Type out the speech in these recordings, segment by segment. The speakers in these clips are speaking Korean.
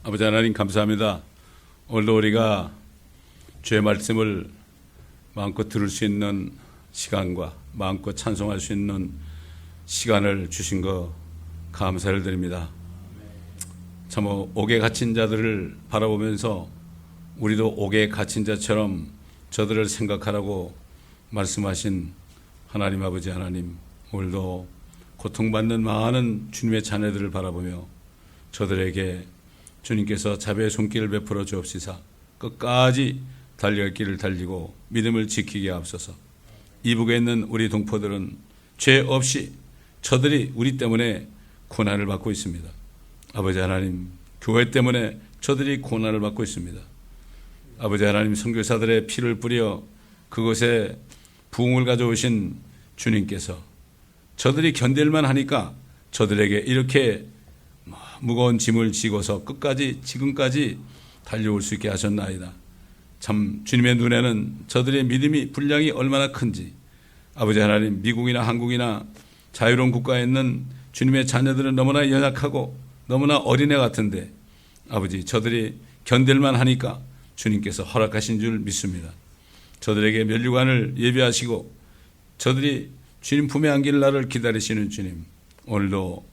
아버지 하나님 감사합니다. 오늘도 우리가 주의 말씀을 마음껏 들을 수 있는 시간과 마음껏 찬송할 수 있는 시간을 주신 거 감사를 드립니다. 참 옥에 갇힌 자들을 바라보면서 우리도 옥에 갇힌 자처럼 저들을 생각하라고 말씀하신 하나님 아버지 하나님, 오늘도 고통받는 많은 주님의 자녀들을 바라보며 저들에게 주님께서 자비의 손길을 베풀어 주옵시사 끝까지 달려갈 길을 달리고 믿음을 지키게 하옵소서. 이북에 있는 우리 동포들은 죄 없이 저들이 우리 때문에 고난을 받고 있습니다. 아버지 하나님, 교회 때문에 저들이 고난을 받고 있습니다. 아버지 하나님, 선교사들의 피를 뿌려 그곳에 부흥을 가져오신 주님께서 저들이 견딜만 하니까 저들에게 이렇게 무거운 짐을 지고서 끝까지 지금까지 달려올 수 있게 하셨나이다. 참 주님의 눈에는 저들의 믿음이 분량이 얼마나 큰지, 아버지 하나님, 미국이나 한국이나 자유로운 국가에 있는 주님의 자녀들은 너무나 연약하고 너무나 어린애 같은데 아버지, 저들이 견딜만 하니까 주님께서 허락하신 줄 믿습니다. 저들에게 면류관을 예비하시고 저들이 주님 품에 안길 날을 기다리시는 주님, 오늘도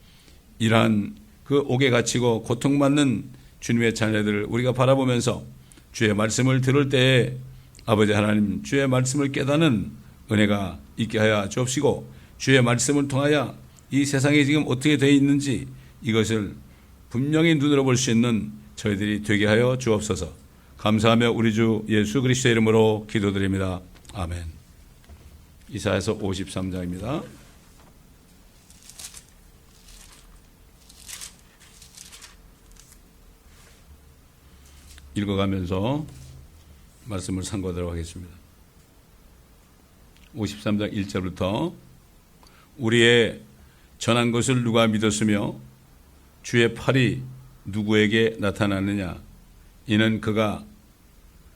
이러한 그 옥에 갇히고 고통받는 주님의 자녀들을 우리가 바라보면서 주의 말씀을 들을 때에 아버지 하나님, 주의 말씀을 깨닫는 은혜가 있게 하여 주옵시고 주의 말씀을 통하여 이 세상에 지금 어떻게 되어 있는지 이것을 분명히 눈으로 볼 수 있는 저희들이 되게 하여 주옵소서. 감사하며 우리 주 예수 그리스도의 이름으로 기도드립니다. 아멘. 이사야서 53장입니다. 읽어가면서 말씀을 상고하도록 하겠습니다. 53장 1절부터 우리의 전한 것을 누가 믿었으며 주의 팔이 누구에게 나타났느냐. 이는 그가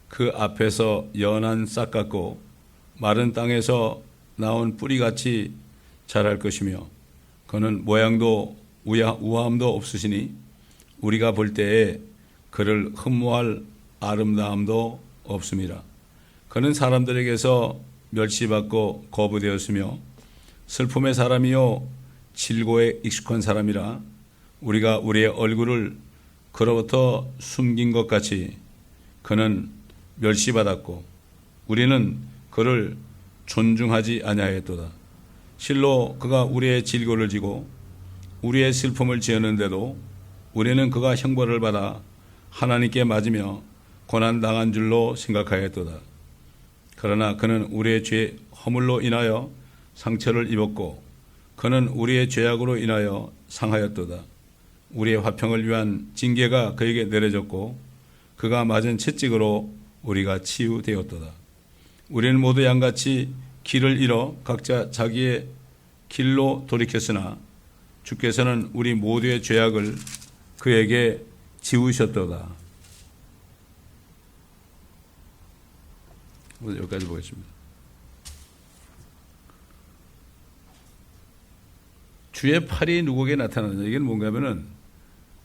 그 앞에서 연한 싹 같고 마른 땅에서 나온 뿌리같이 자랄 것이며 그는 모양도 우아함도 없으시니 우리가 볼 때에 그를 흠모할 아름다움도 없습니다. 그는 사람들에게서 멸시받고 거부되었으며 슬픔의 사람이요 질고에 익숙한 사람이라 우리가 우리의 얼굴을 그로부터 숨긴 것 같이 그는 멸시받았고 우리는 그를 존중하지 아니하였도다. 실로 그가 우리의 질고를 지고 우리의 슬픔을 지었는데도 우리는 그가 형벌을 받아 하나님께 맞으며 고난당한 줄로 생각하였도다. 그러나 그는 우리의 죄 허물로 인하여 상처를 입었고 그는 우리의 죄악으로 인하여 상하였도다. 우리의 화평을 위한 징계가 그에게 내려졌고 그가 맞은 채찍으로 우리가 치유되었도다. 우리는 모두 양같이 길을 잃어 각자 자기의 길로 돌이켰으나 주께서는 우리 모두의 죄악을 그에게 지우셨도다. 여기까지 보겠습니다. 주의 팔이 누구에게 나타나느냐. 이게 뭔가 하면은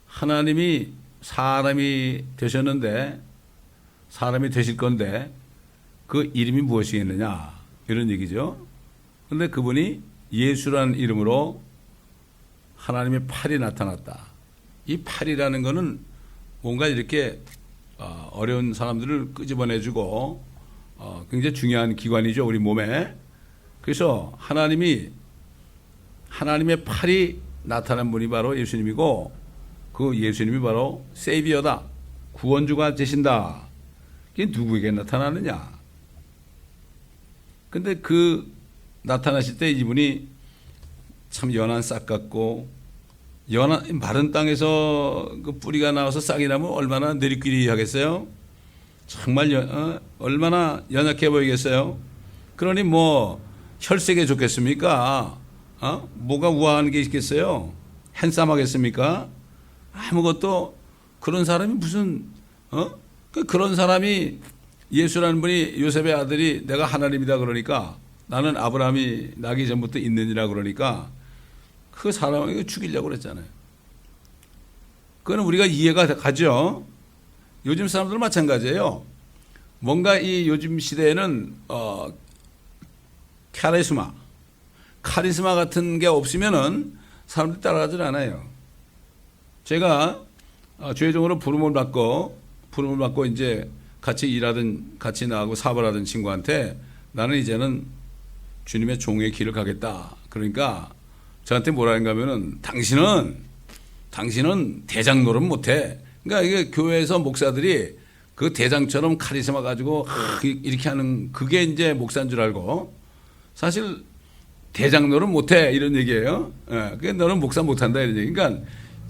하나님이 사람이 되셨는데 사람이 되실 건데 그 이름이 무엇이겠느냐 이런 얘기죠. 그런데 그분이 예수라는 이름으로 하나님의 팔이 나타났다. 이 팔이라는 거는 뭔가 이렇게 어려운 사람들을 끄집어내주고 굉장히 중요한 기관이죠, 우리 몸에. 그래서 하나님의 팔이 나타난 분이 바로 예수님이고 그 예수님이 바로 세이비어다, 구원주가 되신다. 이게 누구에게 나타나느냐. 근데 그 나타나실 때 이분이 참 연한 싹 같고 마른 땅에서 그 뿌리가 나와서 싹이 나면 얼마나 내리끼리 하겠어요? 정말 얼마나 연약해 보이겠어요? 그러니 뭐 혈색에 좋겠습니까? 뭐가 우아한 게 있겠어요? 핸섬 하겠습니까? 아무것도. 그런 사람이 무슨 그런 사람이 예수라는 분이 요셉의 아들이 내가 하나님이다 그러니까 나는 아브라함이 나기 전부터 있느니라 그러니까 그 사람을 죽이려고 그랬잖아요. 그건 우리가 이해가 가죠. 요즘 사람들은 마찬가지예요. 뭔가 이 요즘 시대에는 카리스마 같은 게 없으면은 사람들이 따라가질 않아요. 제가 주회종으로 부름을 받고 이제 같이 나가고 사업을 하던 친구한테 나는 이제는 주님의 종의 길을 가겠다. 그러니까 저한테 뭐라는가 하면은 당신은 대장 노릇 못해. 그러니까 이게 교회에서 목사들이 그 대장처럼 카리스마 가지고 이렇게 하는 그게 이제 목사인 줄 알고 사실 대장 노릇 못해 이런 얘기예요. 예, 그게 너는 목사 못한다 이런 얘기. 그러니까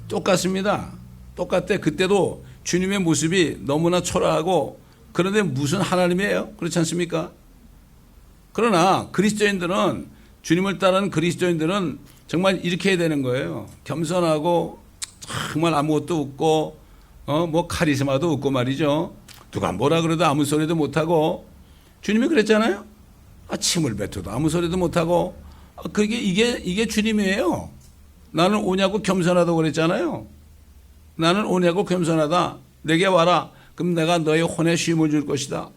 똑같습니다. 똑같대. 그때도 주님의 모습이 너무나 초라하고 그런데 무슨 하나님이에요? 그렇지 않습니까? 그러나 그리스도인들은 주님을 따르는 그리스도인들은 정말 이렇게 해야 되는 거예요. 겸손하고 정말 아무것도 없고 뭐 카리스마도 없고 말이죠. 누가 뭐라 그래도 아무 소리도 못하고 주님이 그랬잖아요. 침을 뱉어도 아무 소리도 못하고 그게 이게 주님이에요. 나는 오냐고 겸손하다고 그랬잖아요. 나는 오냐고 겸손하다. 내게 와라. 그럼 내가 너의 혼에 쉼을 줄 것이다.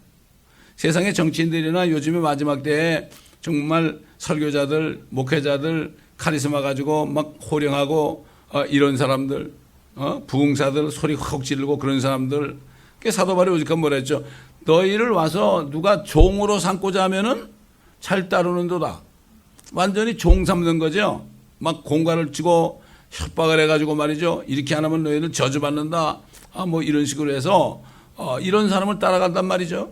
세상의 정치인들이나 요즘의 마지막 때에 정말 설교자들, 목회자들 카리스마 가지고 막 호령하고 이런 사람들, 부흥사들 소리 확 지르고 그런 사람들. 사도 바울이 오직한 뭐라 했죠? 너희를 와서 누가 종으로 삼고자 하면은 잘 따르는도다. 완전히 종 삼는 거죠. 막 공갈을 치고 협박을 해가지고 말이죠. 이렇게 안 하면 너희는 저주받는다. 뭐 이런 식으로 해서 이런 사람을 따라간단 말이죠.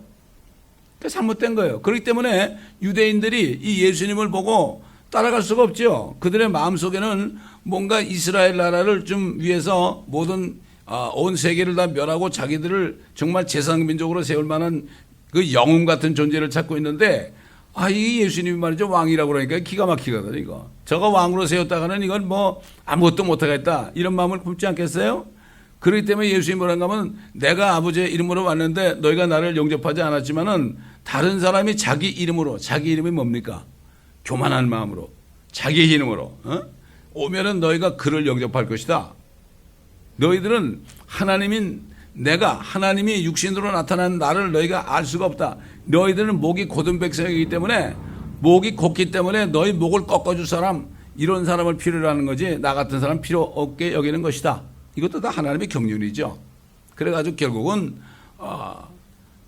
잘못된 거예요. 그렇기 때문에 유대인들이 이 예수님을 보고 따라갈 수가 없죠. 그들의 마음속에는 뭔가 이스라엘 나라를 좀 위해서 모든 온 세계를 다 멸하고 자기들을 정말 제상민족으로 세울 만한 그 영웅 같은 존재를 찾고 있는데 이 예수님이 말이죠. 왕이라고 그러니까 기가 막히거든요. 이거. 저거 왕으로 세웠다가는 이건 뭐 아무것도 못하겠다. 이런 마음을 품지 않겠어요? 그렇기 때문에 예수님이 뭐라고 하면 내가 아버지의 이름으로 왔는데 너희가 나를 영접하지 않았지만은 다른 사람이 자기 이름이 뭡니까? 교만한 마음으로 자기 이름으로 오면은 너희가 그를 영접할 것이다. 너희들은 하나님이 육신으로 나타난 나를 너희가 알 수가 없다. 너희들은 목이 곧은 백성이기 때문에 목이 곧기 때문에 너희 목을 꺾어줄 사람 이런 사람을 필요로 하는 거지 나 같은 사람 필요 없게 여기는 것이다. 이것도 다 하나님의 경륜이죠. 그래가지고 결국은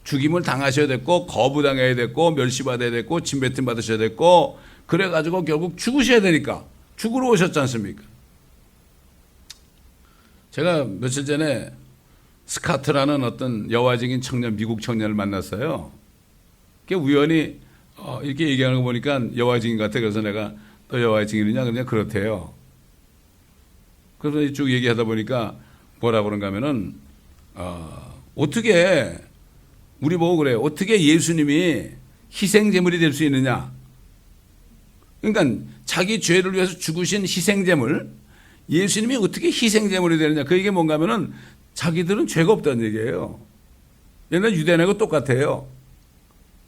죽임을 당하셔야 됐고 거부당해야 됐고 멸시받아야 됐고 침뱉음 받으셔야 됐고 그래가지고 결국 죽으셔야 되니까 죽으러 오셨지 않습니까? 제가 며칠 전에 스카트라는 어떤 여화직인 청년, 미국 청년을 만났어요. 그게 우연히 이렇게 얘기하는 거 보니까 여화직인 것 같아. 그래서 내가 너 여화직이느냐? 그냥 그렇대요. 그래서 쭉 얘기하다 보니까 뭐라 그런가 하면은 어떻게 우리 보고 그래요. 어떻게 예수님이 희생제물이 될 수 있느냐? 그러니까 자기 죄를 위해서 죽으신 희생제물 예수님이 어떻게 희생제물이 되느냐? 그 얘기 뭔가 하면은 자기들은 죄가 없다는 얘기예요. 옛날 유대인하고 똑같아요.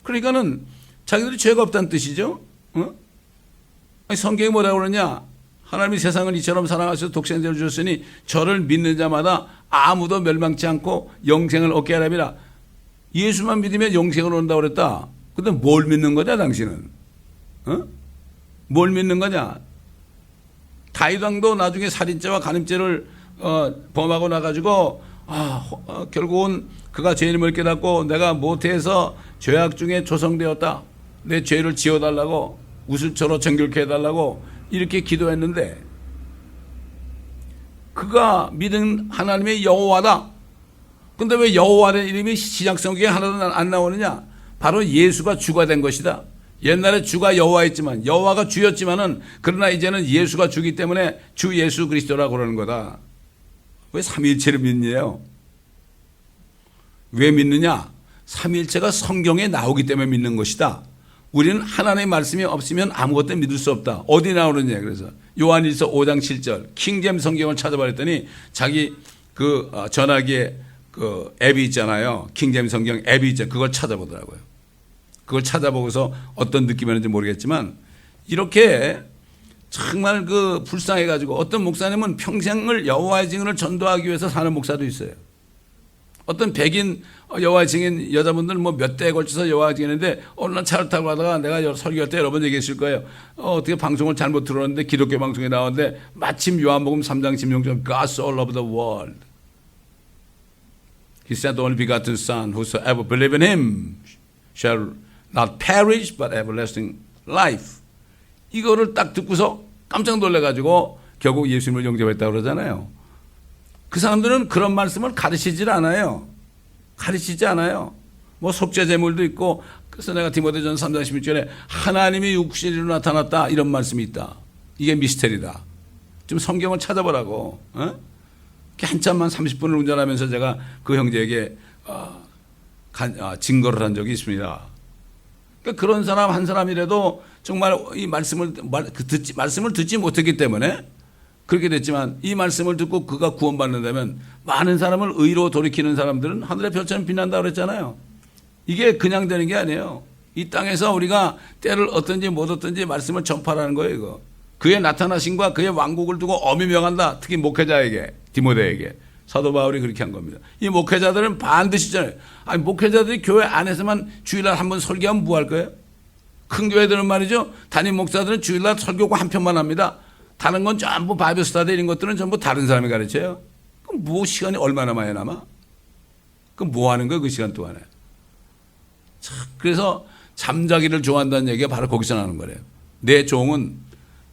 그러니까는 자기들이 죄가 없다는 뜻이죠. 성경이 뭐라고 그러냐? 하나님이 세상을 이처럼 사랑하셔서 독생자를 주셨으니 저를 믿는 자마다 아무도 멸망치 않고 영생을 얻게 하랍니다. 예수만 믿으면 영생을 얻는다고 그랬다. 근데 뭘 믿는 거냐 당신은? 뭘 믿는 거냐? 다윗 왕도 나중에 살인죄와 간음죄를 범하고 나가지고 결국은 그가 죄인임을 깨닫고 내가 모태에서 죄악 중에 조성되었다. 내 죄를 지어달라고 우슬처럼 정결케 해달라고 이렇게 기도했는데 그가 믿은 하나님의 여호와다. 근데 왜 여호와라는 이름이 신약 성경에 하나도 안 나오느냐? 바로 예수가 주가 된 것이다. 옛날에 주가 여호와였지만 여호와가 주였지만은 그러나 이제는 예수가 주기 때문에 주 예수 그리스도라고 그러는 거다. 왜 삼위일체를 믿느냐요? 왜 믿느냐? 삼위일체가 성경에 나오기 때문에 믿는 것이다. 우리는 하나님의 말씀이 없으면 아무것도 믿을 수 없다. 어디 나오느냐? 그래서 요한일서 5장 7절 킹잼 성경을 찾아봤더니 자기 그 전화기에 그 앱이 있잖아요. 킹잼 성경 앱이 있잖아요. 그걸 찾아보더라고요. 그걸 찾아보고서 어떤 느낌이었는지 모르겠지만 이렇게 정말 그 불쌍해가지고 어떤 목사님은 평생을 여호와의 증인을 전도하기 위해서 사는 목사도 있어요. 어떤 백인 여호와의 증인 여자분들은 뭐 몇 대에 걸쳐서 여호와의 증인인데 어느 날 차를 타고 가다가 내가 설교할 때 여러 번 얘기했을 거예요. 어떻게 방송을 잘못 들었는데 기독교 방송에 나왔는데 마침 요한복음 3장 16절 God so loved the world. He sent the only begotten Son, whosoever believe in him shall not perish but everlasting life. 이거를 딱 듣고서 깜짝 놀래가지고 결국 예수님을 영접했다고 그러잖아요. 그 사람들은 그런 말씀을 가르치질 않아요. 가르치지 않아요. 뭐 속죄 제물도 있고, 그래서 내가 디모데전 3장 16절에 하나님이 육신으로 나타났다 이런 말씀이 있다. 이게 미스테리다. 좀 성경을 찾아보라고. 한참만 30분을 운전하면서 제가 그 형제에게 증거를 한 적이 있습니다. 그러니까 그런 사람 한 사람이라도 정말 이 말씀을 듣지 못했기 때문에 그렇게 됐지만 이 말씀을 듣고 그가 구원받는다면 많은 사람을 의로 돌이키는 사람들은 하늘의 별처럼 빛난다고 그랬잖아요. 이게 그냥 되는 게 아니에요. 이 땅에서 우리가 때를 얻든지 못 얻든지 말씀을 전파하는 거예요. 이거. 그의 나타나심과 그의 왕국을 두고 엄히 명한다. 특히 목회자에게, 디모데에게. 사도 바울이 그렇게 한 겁니다. 이 목회자들은 반드시 전해요. 아니, 목회자들이 교회 안에서만 주일날 한번 설교하면 뭐 할 거예요? 큰 교회들은 말이죠. 담임 목사들은 주일날 설교고 한 편만 합니다. 다른 건 전부 바이블 스터디 이런 것들은 전부 다른 사람이 가르쳐요. 그럼 뭐 시간이 얼마나 많이 남아? 그럼 뭐 하는 거야 그 시간 동안에? 그래서 잠자기를 좋아한다는 얘기가 바로 거기서 나오는 거래요. 내 종은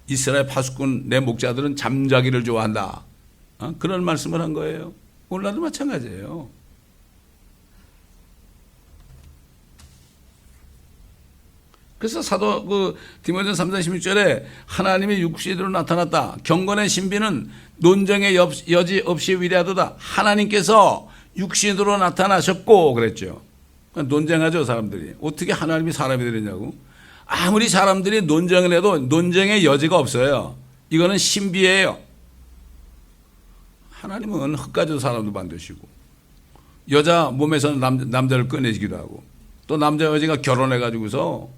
이스라엘 파수꾼 내 목자들은 잠자기를 좋아한다. 그런 말씀을 한 거예요. 오늘날도 마찬가지예요. 그래서 사도 디모데전 3장 16절에 하나님이 육신으로 나타났다. 경건의 신비는 논쟁의 여지 없이 위대하도다. 하나님께서 육신으로 나타나셨고 그랬죠. 논쟁하죠 사람들이. 어떻게 하나님이 사람이 되느냐고. 아무리 사람들이 논쟁을 해도 논쟁의 여지가 없어요. 이거는 신비예요. 하나님은 흙 가지고 사람도 만드시고 여자 몸에서 남자를 꺼내기도 하고 또 남자 여자가 결혼해가지고서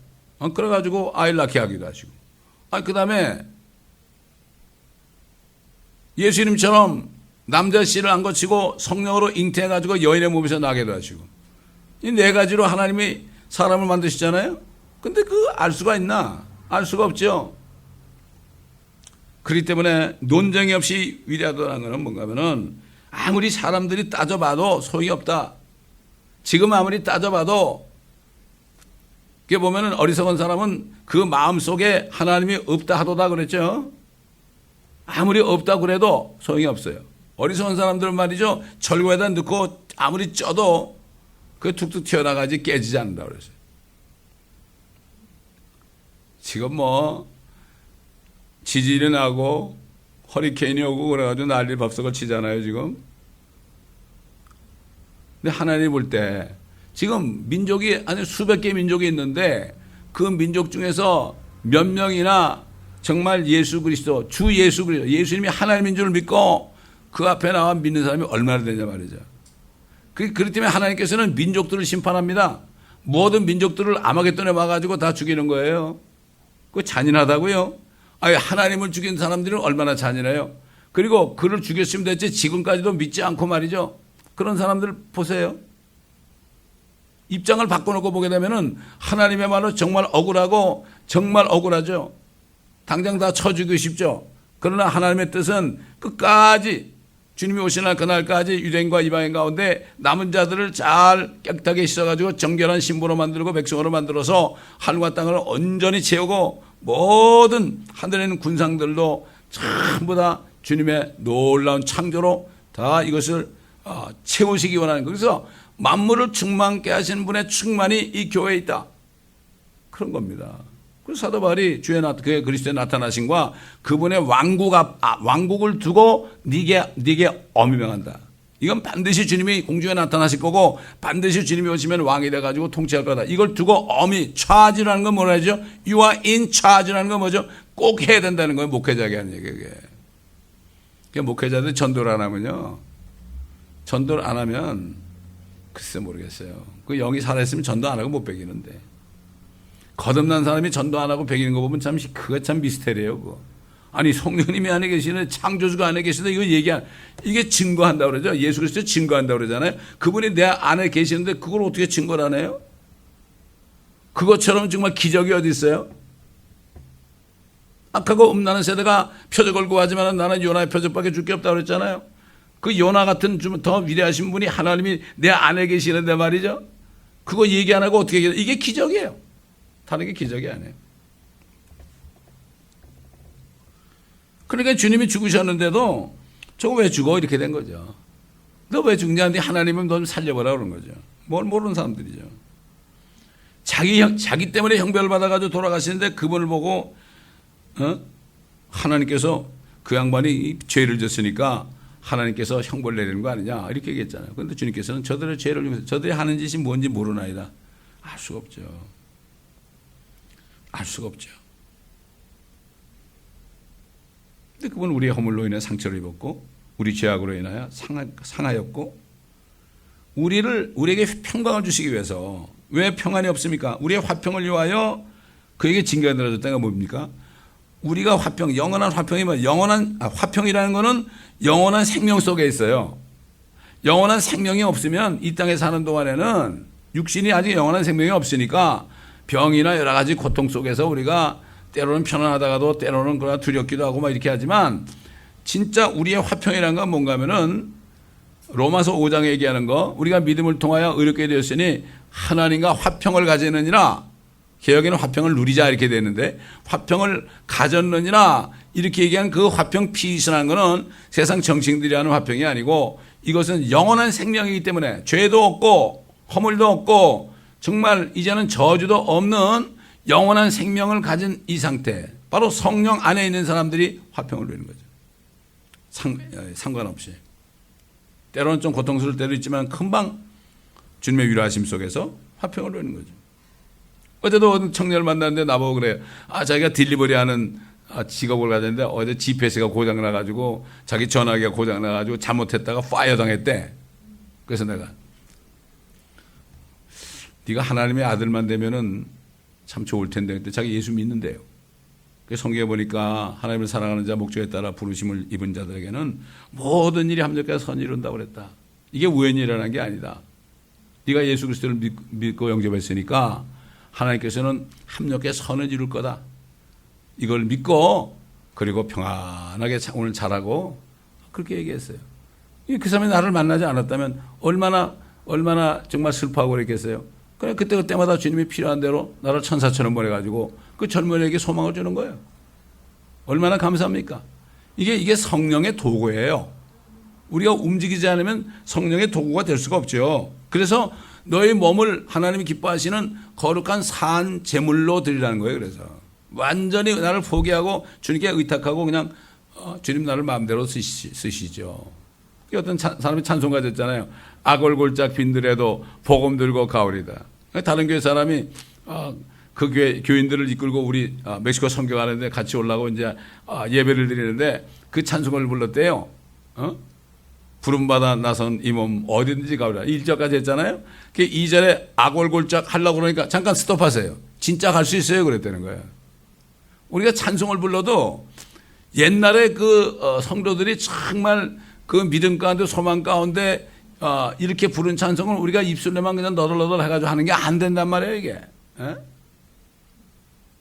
그래가지고 아이를 낳게 하기도 하시고 그 다음에 예수님처럼 남자 씨를 안 거치고 성령으로 잉태해가지고 여인의 몸에서 나게도 하시고 이 네 가지로 하나님이 사람을 만드시잖아요. 근데 알 수가 있나? 알 수가 없죠. 그렇기 때문에 논쟁이 없이 위대하다는 것은 뭔가 하면은 아무리 사람들이 따져봐도 소용이 없다. 지금 아무리 따져봐도 그게 보면은 어리석은 사람은 그 마음 속에 하나님이 없다 하도다 그랬죠. 아무리 없다 그래도 소용이 없어요. 어리석은 사람들은 말이죠. 절구에다 넣고 아무리 쪄도 그 툭툭 튀어나가지 깨지지 않는다 그랬어요. 지금 뭐 지진이 나고 허리케인이 오고 그래가지고 난리 법석을 치잖아요 지금. 근데 하나님 볼 때 지금 민족이 아니 수백 개 민족이 있는데 그 민족 중에서 몇 명이나 정말 예수 그리스도 주 예수 그리스도 예수님이 하나님인 줄 믿고 그 앞에 나와 믿는 사람이 얼마나 되냐 말이죠. 그렇기 때문에 하나님께서는 민족들을 심판합니다. 모든 민족들을 아마겟돈에 와가지고 다 죽이는 거예요. 그거 잔인하다고요. 하나님을 죽인 사람들은 얼마나 잔인해요. 그리고 그를 죽였으면 됐지 지금까지도 믿지 않고 말이죠. 그런 사람들 보세요. 입장을 바꿔놓고 보게 되면은 하나님의 말로 정말 억울하고 정말 억울하죠. 당장 다 쳐 죽이고 싶죠. 그러나 하나님의 뜻은 끝까지 주님이 오시는 그날까지 유대인과 이방인 가운데 남은 자들을 잘 깨끗하게 씻어가지고 정결한 신부로 만들고 백성으로 만들어서 하늘과 땅을 온전히 채우고 모든 하늘에 있는 군상들도 전부 다 주님의 놀라운 창조로 다 이것을 채우시기 원하는 거예요. 그래서 만물을 충만케 하시는 분의 충만이 이 교회에 있다. 그런 겁니다. 그래서 사도 바울이 주의 그리스도의 나타나심과 그분의 왕국을 두고 네게 엄히 명한다. 이건 반드시 주님이 공중에 나타나실 거고 반드시 주님이 오시면 왕이 돼가지고 통치할 거다. 이걸 두고 엄히 charge라는 건 뭐라 하죠? You are in charge라는 건 뭐죠? 꼭 해야 된다는 거예요. 목회자에게 하는 얘기예요. 목회자들이 전도를 안 하면요. 전도를 안 하면 글쎄 모르겠어요. 그 영이 살아있으면 전도 안 하고 못 베기는데. 거듭난 사람이 전도 안 하고 베기는 거 보면 그거 참 미스테리예요. 그거. 아니 성령님이 안에 계시는 창조주가 안에 계시다 이거 이게 증거한다고 그러죠. 예수 그리스도 증거한다고 그러잖아요. 그분이 내 안에 계시는데 그걸 어떻게 증거를 안 해요? 그것처럼 정말 기적이 어디 있어요? 악하고 음란한 세대가 표적 걸고 하지만 나는 요나의 표적밖에 줄 게 없다고 그랬잖아요. 그 요나 같은 좀 더 위대하신 분이 하나님이 내 안에 계시는데 말이죠. 그거 얘기 안 하고 어떻게 얘기해요? 이게 기적이에요. 다른 게 기적이 아니에요. 그러니까 주님이 죽으셨는데도 저거 왜 죽어? 이렇게 된 거죠. 너 왜 죽냐는데 하나님은 너 좀 살려보라 그런 거죠. 뭘 모르는 사람들이죠. 자기 때문에 형벌을 받아가지고 돌아가시는데 그분을 보고 하나님께서 그 양반이 죄를 졌으니까 하나님께서 형벌을 내리는 거 아니냐 이렇게 얘기했잖아요. 그런데 주님께서는 저들의 죄를 위해서 저들이 하는 짓이 뭔지 모르나이다. 알 수가 없죠. 알 수가 없죠. 근데 그분은 우리의 허물로 인해 상처를 입었고 우리 죄악으로 인하여 상하였고 우리에게 평강을 주시기 위해서 왜 평안이 없습니까? 우리의 화평을 위하여 그에게 징계가 내려졌다는 건 뭡니까? 우리가 영원한 화평이 화평이라는 것은 영원한 생명 속에 있어요. 영원한 생명이 없으면 이 땅에 사는 동안에는 육신이 아직 영원한 생명이 없으니까 병이나 여러 가지 고통 속에서 우리가 때로는 편안하다가도 때로는 그러나 두렵기도 하고 막 이렇게 하지만 진짜 우리의 화평이라는 건 뭔가 하면은 로마서 5장에 얘기하는 거 우리가 믿음을 통하여 의롭게 되었으니 하나님과 화평을 가지느니라 개혁에는 화평을 누리자 이렇게 되는데 화평을 가졌느니라 이렇게 얘기한 그 화평 피스라는 것은 세상 정치인들이 하는 화평이 아니고 이것은 영원한 생명이기 때문에 죄도 없고 허물도 없고 정말 이제는 저주도 없는 영원한 생명을 가진 이 상태 바로 성령 안에 있는 사람들이 화평을 누리는 거죠. 상관없이 때로는 좀 고통스러울 때도 있지만 금방 주님의 위로하심 속에서 화평을 누리는 거죠. 어제도 어떤 청년을 만났는데 나보고 그래요. 자기가 딜리버리 하는 직업을 가졌는데 어제 GPS가 고장나가지고 자기 전화기가 고장나가지고 잘못했다가 파이어 당했대. 그래서 내가 네가 하나님의 아들만 되면은 참 좋을 텐데 근데 자기 예수 믿는데요. 성경에 보니까 하나님을 사랑하는 자 목적에 따라 부르심을 입은 자들에게는 모든 일이 합력해서 선을 이룬다고 그랬다. 이게 우연이라는 게 아니다. 네가 예수 그리스도를 믿고 영접했으니까 하나님께서는 합력해 선을 이룰 거다. 이걸 믿고 그리고 평안하게 오늘 잘하고 그렇게 얘기했어요. 그 사람이 나를 만나지 않았다면 얼마나 정말 슬퍼하고 그랬겠어요. 그래 그때마다 주님이 필요한 대로 나를 천사처럼 보내가지고 그 젊은이에게 소망을 주는 거예요. 얼마나 감사합니까? 이게 성령의 도구예요. 우리가 움직이지 않으면 성령의 도구가 될 수가 없죠. 그래서 너의 몸을 하나님이 기뻐하시는 거룩한 산 제물로 드리라는 거예요. 그래서 완전히 나를 포기하고 주님께 의탁하고 그냥 주님 나를 마음대로 쓰시죠. 어떤 사람이 찬송가 졌잖아요. 악골골짝 빈들에도 복음 들고 가오리다. 다른 교회 사람이 그 교인들을 이끌고 우리 멕시코 선교 가는데 같이 올라고 이제 예배를 드리는데 그 찬송을 불렀대요. 부름받아 나선 이 몸 어디든지 가오리라. 1절까지 했잖아요. 그 2절에 악골골짝 하려고 그러니까 잠깐 스톱하세요. 진짜 갈 수 있어요. 그랬다는 거예요. 우리가 찬송을 불러도 옛날에 그 성도들이 정말 그 믿음 가운데 소망 가운데 이렇게 부른 찬송을 우리가 입술에만 그냥 너덜너덜 해가지고 하는 게 안 된단 말이에요. 이게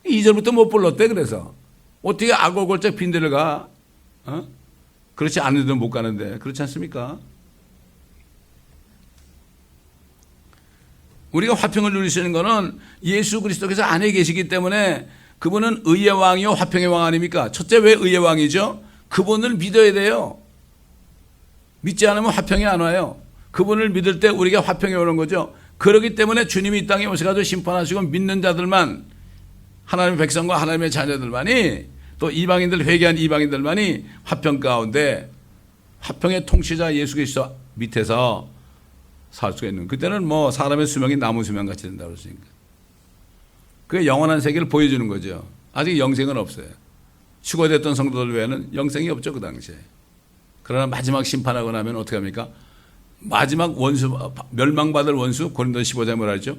2절부터 못 불렀대. 그래서 어떻게 악골골짝 빈대를 가? 그렇지 않은데도 못 가는데 그렇지 않습니까? 우리가 화평을 누리시는 것은 예수 그리스도께서 안에 계시기 때문에 그분은 의의 왕이요 화평의 왕 아닙니까? 첫째 왜 의의 왕이죠? 그분을 믿어야 돼요. 믿지 않으면 화평이 안 와요. 그분을 믿을 때 우리가 화평이 오는 거죠. 그렇기 때문에 주님이 이 땅에 오셔가지고 심판하시고 믿는 자들만 하나님의 백성과 하나님의 자녀들만이 또 이방인들 회개한 이방인들만이 화평 가운데 화평의 통치자 예수 그리스도 밑에서 살 수가 있는. 그때는 뭐 사람의 수명이 나무 수명 같이 된다고 그랬으니까. 그게 영원한 세계를 보여주는 거죠. 아직 영생은 없어요. 추가됐던 성도들 외에는 영생이 없죠 그 당시에. 그러나 마지막 심판하고 나면 어떻게 합니까? 마지막 원수 멸망받을 원수 고린도 15장에 뭐라 했죠?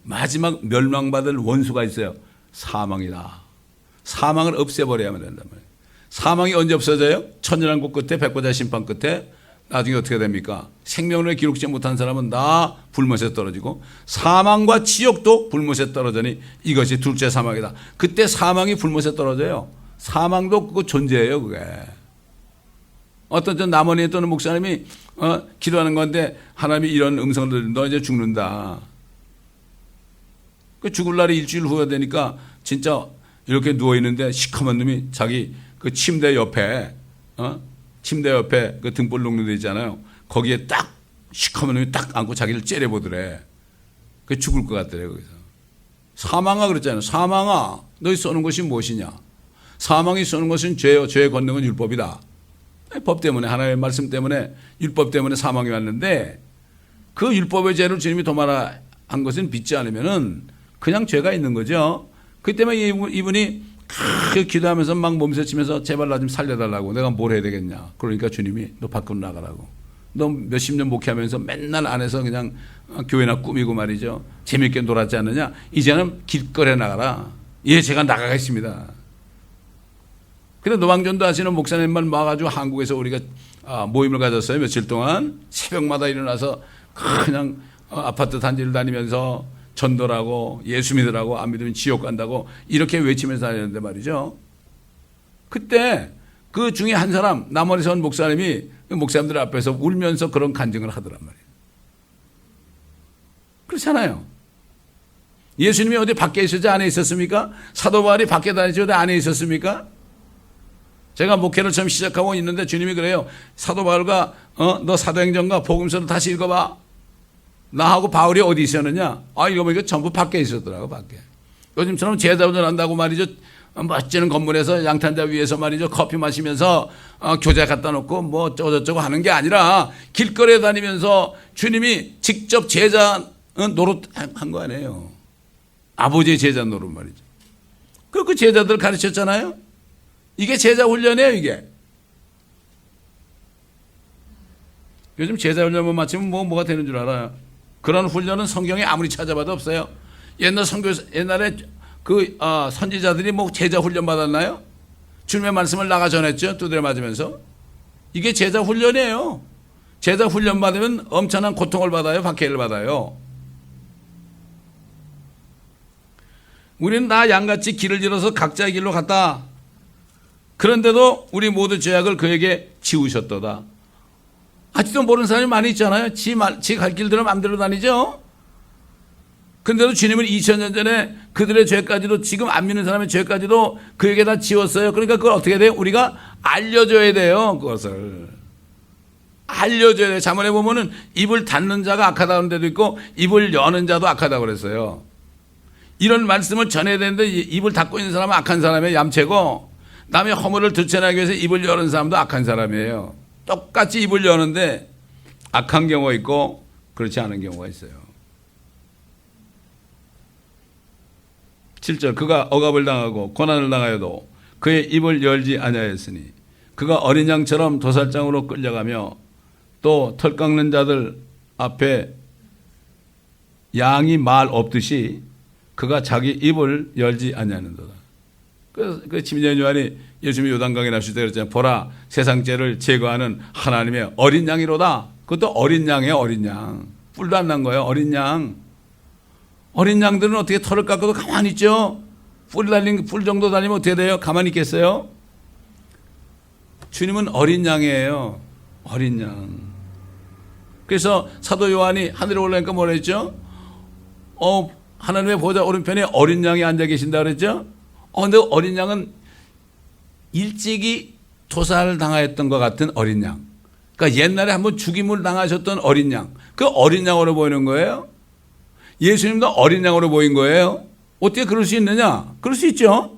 마지막 멸망받을 원수가 있어요. 사망이다. 사망을 없애버려야만 된단 말이에요. 사망이 언제 없어져요? 천연왕국 끝에 백보자 심판 끝에 나중에 어떻게 됩니까? 생명을 기록지 못한 사람은 다 불못에 떨어지고 사망과 지옥도 불못에 떨어지니 이것이 둘째 사망이다. 그때 사망이 불못에 떨어져요. 사망도 그거 존재해요. 그게. 어떤 전 남원에 있던 목사님이 기도하는 건데 하나님이 이런 음성을 들으면 너 이제 죽는다. 그 죽을 날이 일주일 후가 되니까 진짜 이렇게 누워있는데 시커먼 놈이 자기 그 침대 옆에 그 등불 녹는 데 있잖아요. 거기에 딱 시커먼 놈이 딱 앉고 자기를 째려보더래. 그 죽을 것 같더래. 거기서. 사망아 그랬잖아요. 사망아 너희 쏘는 것이 무엇이냐. 사망이 쏘는 것은 죄요. 죄의 권능은 율법이다. 법 때문에 하나님의 말씀 때문에 율법 때문에 사망이 왔는데 그 율법의 죄를 주님이 도말한 것은 믿지 않으면은 그냥 죄가 있는 거죠. 그 때문에 이분이 기도하면서 막 몸서치면서 제발 나 좀 살려달라고. 내가 뭘 해야 되겠냐. 그러니까 주님이 너 밖으로 나가라고. 너 몇십 년 목회하면서 맨날 안에서 그냥 교회나 꾸미고 말이죠. 재밌게 놀았지 않느냐. 이제는 길거리에 나가라. 예, 제가 나가겠습니다. 근데 노방전도 하시는 목사님만 모아가지고 한국에서 우리가 모임을 가졌어요. 며칠 동안 새벽마다 일어나서 그냥 아파트 단지를 다니면서 전도라고 예수 믿으라고 안 믿으면 지옥 간다고 이렇게 외치면서 다녔는데 말이죠. 그때 그 중에 한 사람 남원에서 온 목사님이 목사님들 앞에서 울면서 그런 간증을 하더란 말이에요. 그렇잖아요. 예수님이 어디 밖에 있었지 안에 있었습니까? 사도 바울이 밖에 다니지 어디 안에 있었습니까? 제가 목회를 처음 시작하고 있는데 주님이 그래요. 사도 바울과 너 사도행전과 복음서를 다시 읽어봐. 나하고 바울이 어디 있었느냐? 읽어보니까 전부 밖에 있었더라고. 밖에. 요즘처럼 제자훈련 한다고 말이죠. 멋지는 건물에서 양탄자 위에서 말이죠. 커피 마시면서 교재 갖다 놓고 뭐 어쩌고저쩌고 하는 게 아니라 길거리에 다니면서 주님이 직접 제자 노릇한 거 아니에요. 아버지의 제자 노릇 말이죠. 그 제자들 가르쳤잖아요. 이게 제자 훈련이에요, 이게. 요즘 제자 훈련만 마치면 뭐가 되는 줄 알아요? 그런 훈련은 성경에 아무리 찾아봐도 없어요. 옛날에 선지자들이 뭐 제자 훈련 받았나요? 주님의 말씀을 나가 전했죠. 두드려 맞으면서. 이게 제자 훈련이에요. 제자 훈련 받으면 엄청난 고통을 받아요. 박해를 받아요. 우리는 다 양같이 길을 잃어서 각자의 길로 갔다. 그런데도 우리 모두 죄악을 그에게 지우셨도다. 아직도 모르는 사람이 많이 있잖아요. 지 갈 길대로 마음대로 다니죠. 그런데도 주님은 2000년 전에 그들의 죄까지도 지금 안 믿는 사람의 죄까지도 그에게 다 지웠어요. 그러니까 그걸 어떻게 돼요? 우리가 알려줘야 돼요. 그것을. 알려줘야 돼요. 자문에 보면은 입을 닫는 자가 악하다는 데도 있고 입을 여는 자도 악하다고 그랬어요. 이런 말씀을 전해야 되는데 입을 닫고 있는 사람은 악한 사람의 얌체고 남의 허물을 드러내기 위해서 입을 여는 사람도 악한 사람이에요. 똑같이 입을 여는데 악한 경우가 있고 그렇지 않은 경우가 있어요. 7절 그가 억압을 당하고 고난을 당하여도 그의 입을 열지 아니하였으니 그가 어린 양처럼 도살장으로 끌려가며 또 털 깎는 자들 앞에 양이 말 없듯이 그가 자기 입을 열지 아니하는도다. 그 침례 요한이 예수님이 요단강에 나실 때 그랬잖아요. 보라 세상 죄를 제거하는 하나님의 어린 양이로다. 그것도 어린 양이에요. 어린 양. 뿔도 안 난 거예요. 어린 양. 어린 양들은 어떻게 털을 깎아도 가만히 있죠. 뿔 정도 달리면 어떻게 돼요? 가만히 있겠어요? 주님은 어린 양이에요. 어린 양. 그래서 사도 요한이 하늘에 올라니까 뭐라 했죠? 하나님의 보좌 오른편에 어린 양이 앉아 계신다 그랬죠? 근데 어린 양은 일찍이 도살을 당하였던 것 같은 어린 양. 그러니까 옛날에 한번 죽임을 당하셨던 어린 양. 그 어린 양으로 보이는 거예요. 예수님도 어린 양으로 보인 거예요. 어떻게 그럴 수 있느냐? 그럴 수 있죠.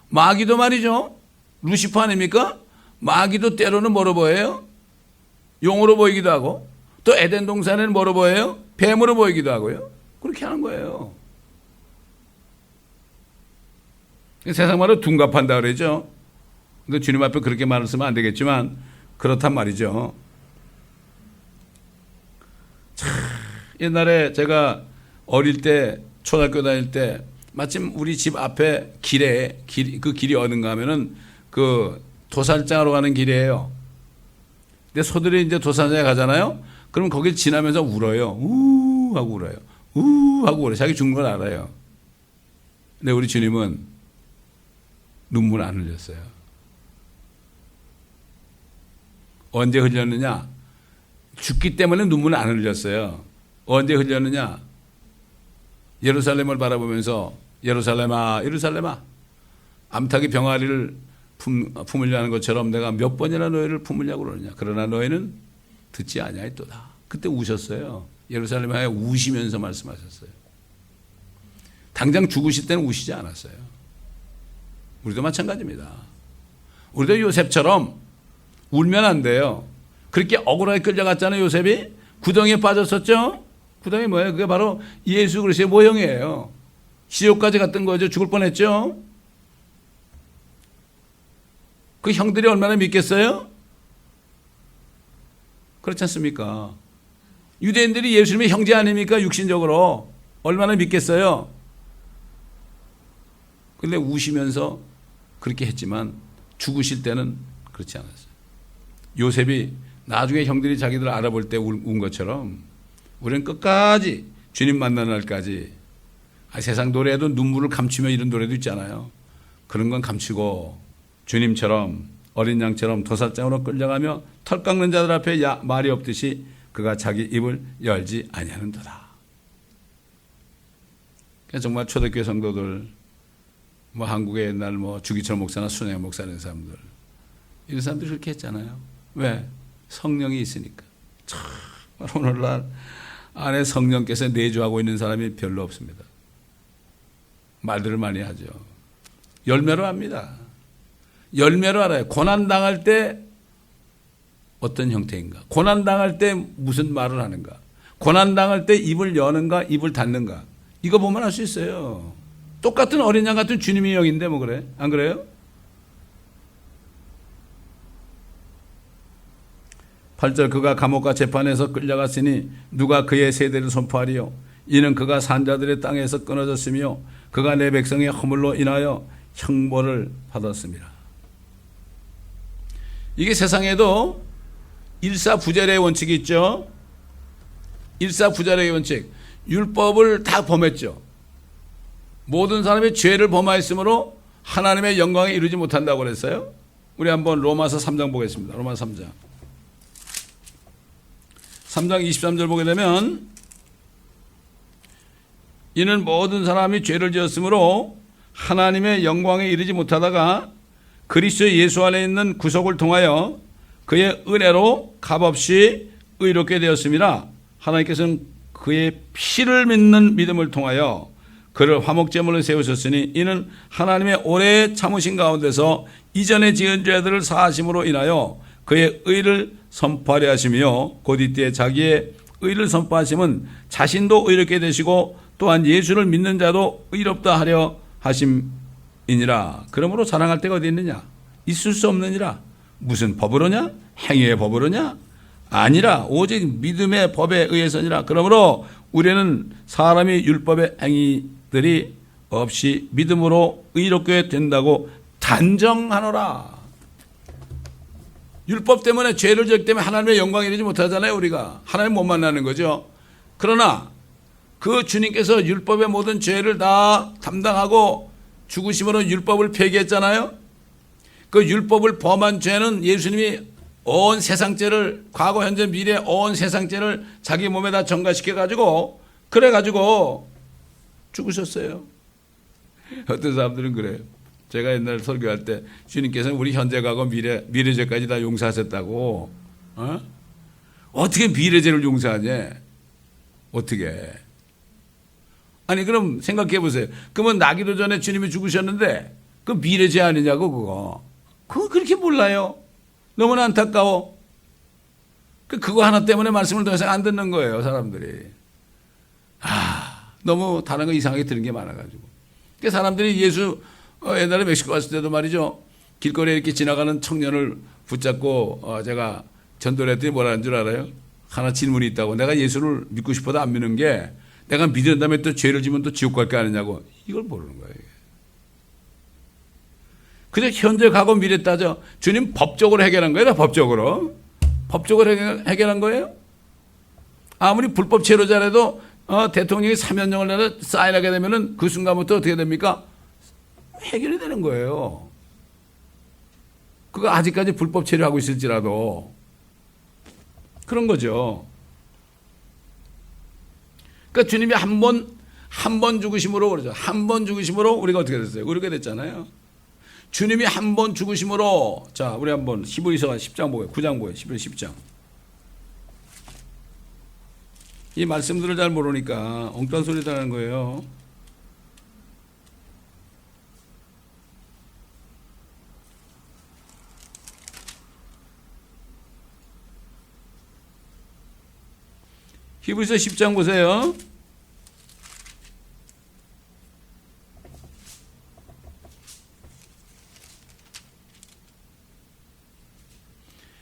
마귀도 말이죠. 루시퍼 아닙니까? 마귀도 때로는 뭐로 보여요? 용으로 보이기도 하고 또 에덴 동산에는 뭐로 보여요? 뱀으로 보이기도 하고요. 그렇게 하는 거예요. 세상 말로 둔갑한다 그러죠. 근데 주님 앞에 그렇게 말을 쓰면 안 되겠지만 그렇단 말이죠. 옛날에 제가 어릴 때 초등학교 다닐 때 마침 우리 집 앞에 그 길이 어딘가 하면은 그 도살장으로 가는 길이에요. 근데 소들이 이제 도살장에 가잖아요. 그럼 거길 지나면서 울어요. 우 하고 울어요. 우 하고 울어요. 자기 죽는 걸 알아요. 근데 우리 주님은 눈물 안 흘렸어요. 언제 흘렸느냐? 죽기 때문에 눈물을 안 흘렸어요. 언제 흘렸느냐? 예루살렘을 바라보면서 예루살렘아 예루살렘아 암탉이 병아리를 품으려 하는 것처럼 내가 몇 번이나 너희를 품으려고 그러느냐. 그러나 너희는 듣지 아니하였도다. 그때 우셨어요. 예루살렘에 우시면서 말씀하셨어요. 당장 죽으실 때는 우시지 않았어요. 우리도 마찬가지입니다. 우리도 요셉처럼 울면 안 돼요. 그렇게 억울하게 끌려갔잖아요. 요셉이 구덩이에 빠졌었죠. 구덩이 뭐예요? 그게 바로 예수 그리스도의 모형이에요. 지옥까지 갔던 거죠. 죽을 뻔했죠. 그 형들이 얼마나 믿겠어요? 그렇지 않습니까? 유대인들이 예수님의 형제 아닙니까? 육신적으로 얼마나 믿겠어요? 근데 우시면서 그렇게 했지만 죽으실 때는 그렇지 않았어요. 요셉이 나중에 형들이 자기들 알아볼 때 운 것처럼 우리는 끝까지 주님 만나는 날까지 세상 노래에도 눈물을 감추며 이런 노래도 있잖아요. 그런 건 감추고 주님처럼 어린 양처럼 도살장으로 끌려가며 털 깎는 자들 앞에 말이 없듯이 그가 자기 입을 열지 아니하는도다. 정말 초대교회 성도들, 한국의 옛날 주기철 목사나 순회 목사 이런 사람들, 이런 사람들이 그렇게 했잖아요. 왜? 성령이 있으니까. 정말 오늘날 안에 성령께서 내주하고 있는 사람이 별로 없습니다. 말들을 많이 하죠. 열매로 합니다. 열매로 알아요. 고난당할 때 어떤 형태인가? 고난당할 때 무슨 말을 하는가? 고난당할 때 입을 여는가? 입을 닫는가? 이거 보면 알 수 있어요. 똑같은 어린 양 같은 주님의 영인데 뭐 그래? 안 그래요? 8절 그가 감옥과 재판에서 끌려갔으니 누가 그의 세대를 선포하리요? 이는 그가 산자들의 땅에서 끊어졌으며 그가 내 백성의 허물로 인하여 형벌을 받았습니다. 이게 세상에도 일사부재의 원칙이 있죠. 일사부재의 원칙. 율법을 다 범했죠. 모든 사람이 죄를 범하였으므로 하나님의 영광에 이르지 못한다고 그랬어요. 우리 한번 로마서 3장 보겠습니다. 로마서 3장. 3장 23절 보게 되면 이는 모든 사람이 죄를 지었으므로 하나님의 영광에 이르지 못하다가 그리스도 예수 안에 있는 구속을 통하여 그의 은혜로 값없이 의롭게 되었습니다. 하나님께서는 그의 피를 믿는 믿음을 통하여 그를 화목제물로 세우셨으니 이는 하나님의 오래 참으신 가운데서 이전에 지은 죄들을 사하심으로 인하여 그의 의를 선포하려 하시며 곧 이때 자기의 의를 선포하심은 자신도 의롭게 되시고 또한 예수를 믿는 자도 의롭다 하려 하심이니라. 그러므로 자랑할 데가 어디 있느냐? 있을 수 없느니라. 무슨 법으로냐? 행위의 법으로냐? 아니라 오직 믿음의 법에 의해서니라. 그러므로 우리는 사람이 율법의 행위들이 없이 믿음으로 의롭게 된다고 단정하노라. 율법 때문에 죄를 지었기 때문에 하나님의 영광에 이르지 못하잖아요. 우리가 하나님 못 만나는 거죠. 그러나 그 주님께서 율법의 모든 죄를 다 담당하고 죽으심으로 율법을 폐기했잖아요. 그 율법을 범한 죄는 예수님이 온 세상죄를 과거 현재 미래 온 세상죄를 자기 몸에다 전가시켜가지고 그래가지고 죽으셨어요. 어떤 사람들은 그래요. 제가 옛날 설교할 때 주님께서는 우리 현재 과거 미래죄까지 다 용서하셨다고. 어떻게 미래죄를 용서하냐? 어떻게? 아니 그럼 생각해 보세요. 그러면 나기도 전에 주님이 죽으셨는데 그 미래죄 아니냐고 그거. 그거 그렇게 몰라요. 너무나 안타까워. 그거 하나 때문에 말씀을 더 이상 안 듣는 거예요, 사람들이. 너무 다른 거 이상하게 들은 게 많아가지고. 그 사람들이 예수 옛날에 멕시코 갔을 때도 말이죠. 길거리에 이렇게 지나가는 청년을 붙잡고 제가 전도를 했더니 뭐라는 줄 알아요? 하나 질문이 있다고. 내가 예수를 믿고 싶어도 안 믿는 게 내가 믿은 다음에 또 죄를 지면 또 지옥 갈 거 아니냐고. 이걸 모르는 거예요. 그저 현재, 과거, 미래 따져. 주님 법적으로 해결한 거예요. 법적으로. 법적으로 해결한 거예요. 아무리 불법 체류자라도 대통령이 사면령을 내려 사인하게 되면은 그 순간부터 어떻게 됩니까? 해결이 되는 거예요. 그거 아직까지 불법 체류하고 있을지라도 그런 거죠. 그러니까 주님이 한 번 죽으심으로 그러죠. 한 번 죽으심으로 우리가 어떻게 됐어요? 의롭게 됐잖아요. 주님이 한 번 죽으심으로, 자, 우리 한번 히브리서 10장 보고요. 9장 보고요. 히브리서 10장. 이 말씀들을 잘 모르니까 엉뚱한 소리 하는 거예요. 히브리서 10장 보세요.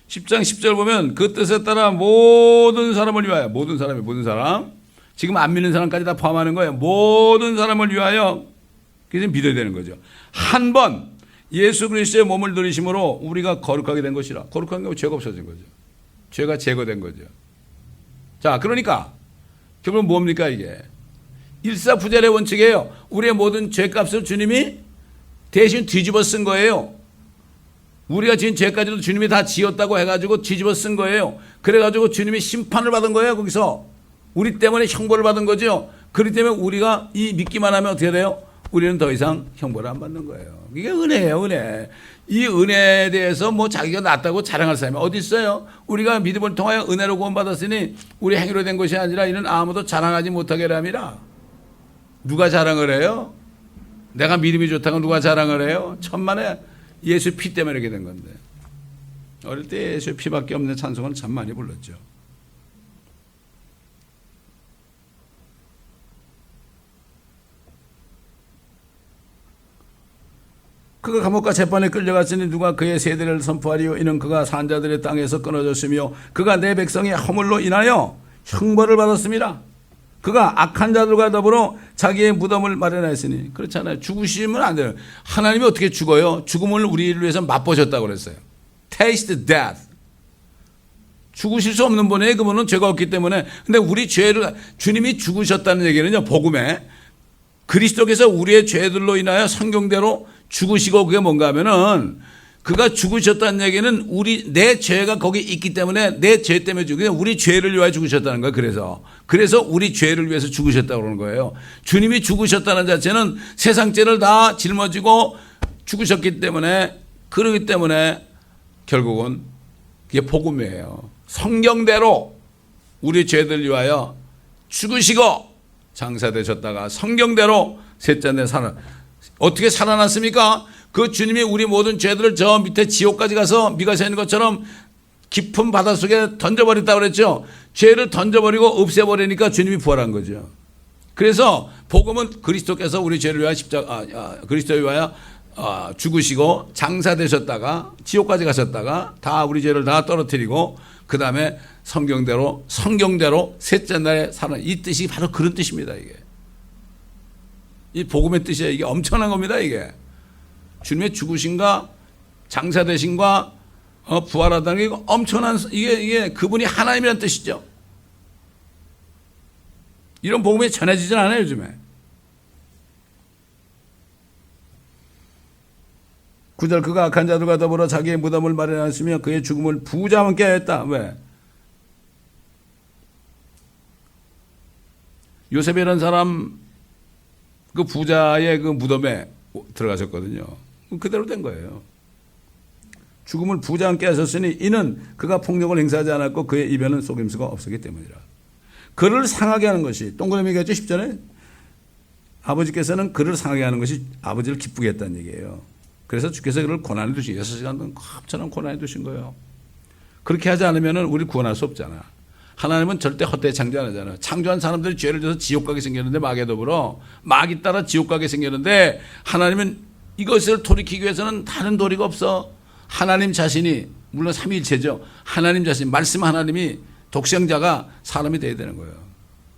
(10장 10절) 보면 그 뜻에 따라 모든 사람을 위하여, 모든 사람, 지금 안 믿는 사람까지 다 포함하는 거예요. 모든 사람을 위하여, 그래서 믿어야 되는 거죠. 한 번 예수 그리스도의 몸을 들이심으로 우리가 거룩하게 된 것이라. 거룩한 게 죄가 없어진 거죠. 죄가 제거된 거죠. 자, 그러니까 결국은 뭡니까 이게? 일사부재의 원칙이에요. 우리의 모든 죄값을 주님이 대신 뒤집어 쓴 거예요. 우리가 지은 죄까지도 주님이 다 지었다고 해가지고 뒤집어 쓴 거예요. 그래가지고 주님이 심판을 받은 거예요. 거기서 우리 때문에 형벌을 받은 거죠. 그렇기 때문에 우리가 이 믿기만 하면 어떻게 돼요? 우리는 더 이상 형벌을 안 받는 거예요. 이게 은혜예요, 은혜. 이 은혜에 대해서 뭐 자기가 낫다고 자랑할 사람이 어디 있어요? 우리가 믿음을 통하여 은혜로 구원받았으니 우리 행위로 된 것이 아니라 이는 아무도 자랑하지 못하게 함이라. 누가 자랑을 해요? 내가 믿음이 좋다고 누가 자랑을 해요? 천만에 예수 피 때문에 이렇게 된 건데. 어릴 때 예수 피밖에 없는 찬송을 참 많이 불렀죠. 그가 감옥과 재판에 끌려갔으니 누가 그의 세대를 선포하리요. 이는 그가 산자들의 땅에서 끊어졌으며 그가 내 백성의 허물로 인하여 형벌을 받았습니다. 그가 악한 자들과 더불어 자기의 무덤을 마련했으니. 그렇잖아요. 죽으시면 안 돼요. 하나님이 어떻게 죽어요? 죽음을 우리를 위해서 맛보셨다고 그랬어요. Taste death. 죽으실 수 없는 분이에요. 그분은 죄가 없기 때문에. 근데 우리 죄를, 주님이 죽으셨다는 얘기는요, 복음에 그리스도께서 우리의 죄들로 인하여 성경대로 죽으시고, 그게 뭔가 하면은 그가 죽으셨다는 얘기는 내 죄가 거기 있기 때문에 내 죄 때문에 죽으세요. 우리 죄를 위하여 죽으셨다는 거예요. 그래서 우리 죄를 위해서 죽으셨다고 그러는 거예요. 주님이 죽으셨다는 자체는 세상 죄를 다 짊어지고 죽으셨기 때문에, 그러기 때문에 결국은 그게 복음이에요. 성경대로 우리 죄들 위하여 죽으시고 장사되셨다가 성경대로 셋째 날 어떻게 살아났습니까? 그 주님이 우리 모든 죄들을 저 밑에 지옥까지 가서 미가 새는 것처럼 깊은 바닷속에 던져버렸다고 그랬죠. 죄를 던져버리고 없애버리니까 주님이 부활한 거죠. 그래서 복음은 그리스도께서 우리 죄를 위하여 그리스도를 위하여 죽으시고 장사되셨다가 지옥까지 가셨다가 다 우리 죄를 다 떨어뜨리고 그 다음에 성경대로 셋째 날에 살아. 이 뜻이 바로 그런 뜻입니다. 이게 이 복음의 뜻이에요. 이게 엄청난 겁니다. 이게 주님의 죽으신가 장사되신가 부활하다는 게 엄청난, 이게 그분이 하나님이라는 뜻이죠. 이런 복음이 전해지진 않아요, 요즘에. 9절 그가 악한 자들과 더불어 자기의 무덤을 마련하시며 그의 죽음을 부자와 함께 하였다. 왜? 요셉이라는 사람 그 부자의 그 무덤에 들어가셨거든요. 그대로 된 거예요. 죽음을 부자와 함께 하셨으니 이는 그가 폭력을 행사하지 않았고 그의 입에는 속임수가 없었기 때문이라. 그를 상하게 하는 것이, 동그라미 얘기했죠 10절에. 아버지께서는 그를 상하게 하는 것이 아버지를 기쁘게 했다는 얘기예요. 그래서 주께서 그를 고난에 두신 6시간 동안 엄청난 고난에 두신 거예요. 그렇게 하지 않으면 우리를 구원할 수 없잖아. 하나님은 절대 헛되이 창조 안 하잖아요. 창조한 사람들이 죄를 져서 지옥 가게 생겼는데, 마귀에 더불어 마귀 따라 지옥 가게 생겼는데, 하나님은 이것을 돌이키기 위해서는 다른 도리가 없어. 하나님 자신이, 물론 삼위일체죠. 하나님 자신, 말씀 하나님이 독생자가 사람이 돼야 되는 거예요.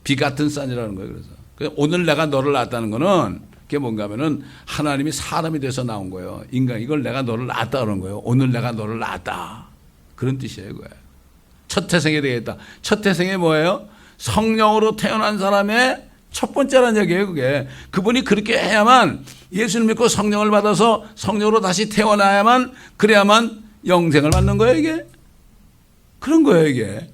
비같은 싼이라는 거예요. 그래서 오늘 내가 너를 낳았다는 거는 그게 뭔가 하면은 하나님이 사람이 돼서 나온 거예요. 인간, 이걸 내가 너를 낳았다 그런 거예요. 오늘 내가 너를 낳았다. 그런 뜻이에요, 그거예요. 첫 태생이 되겠다. 첫 태생이 뭐예요? 성령으로 태어난 사람의 첫 번째라는 얘기예요, 그게. 그분이 그렇게 해야만, 예수를 믿고 성령을 받아서 성령으로 다시 태어나야만, 그래야만 영생을 받는 거예요, 이게. 그런 거예요, 이게.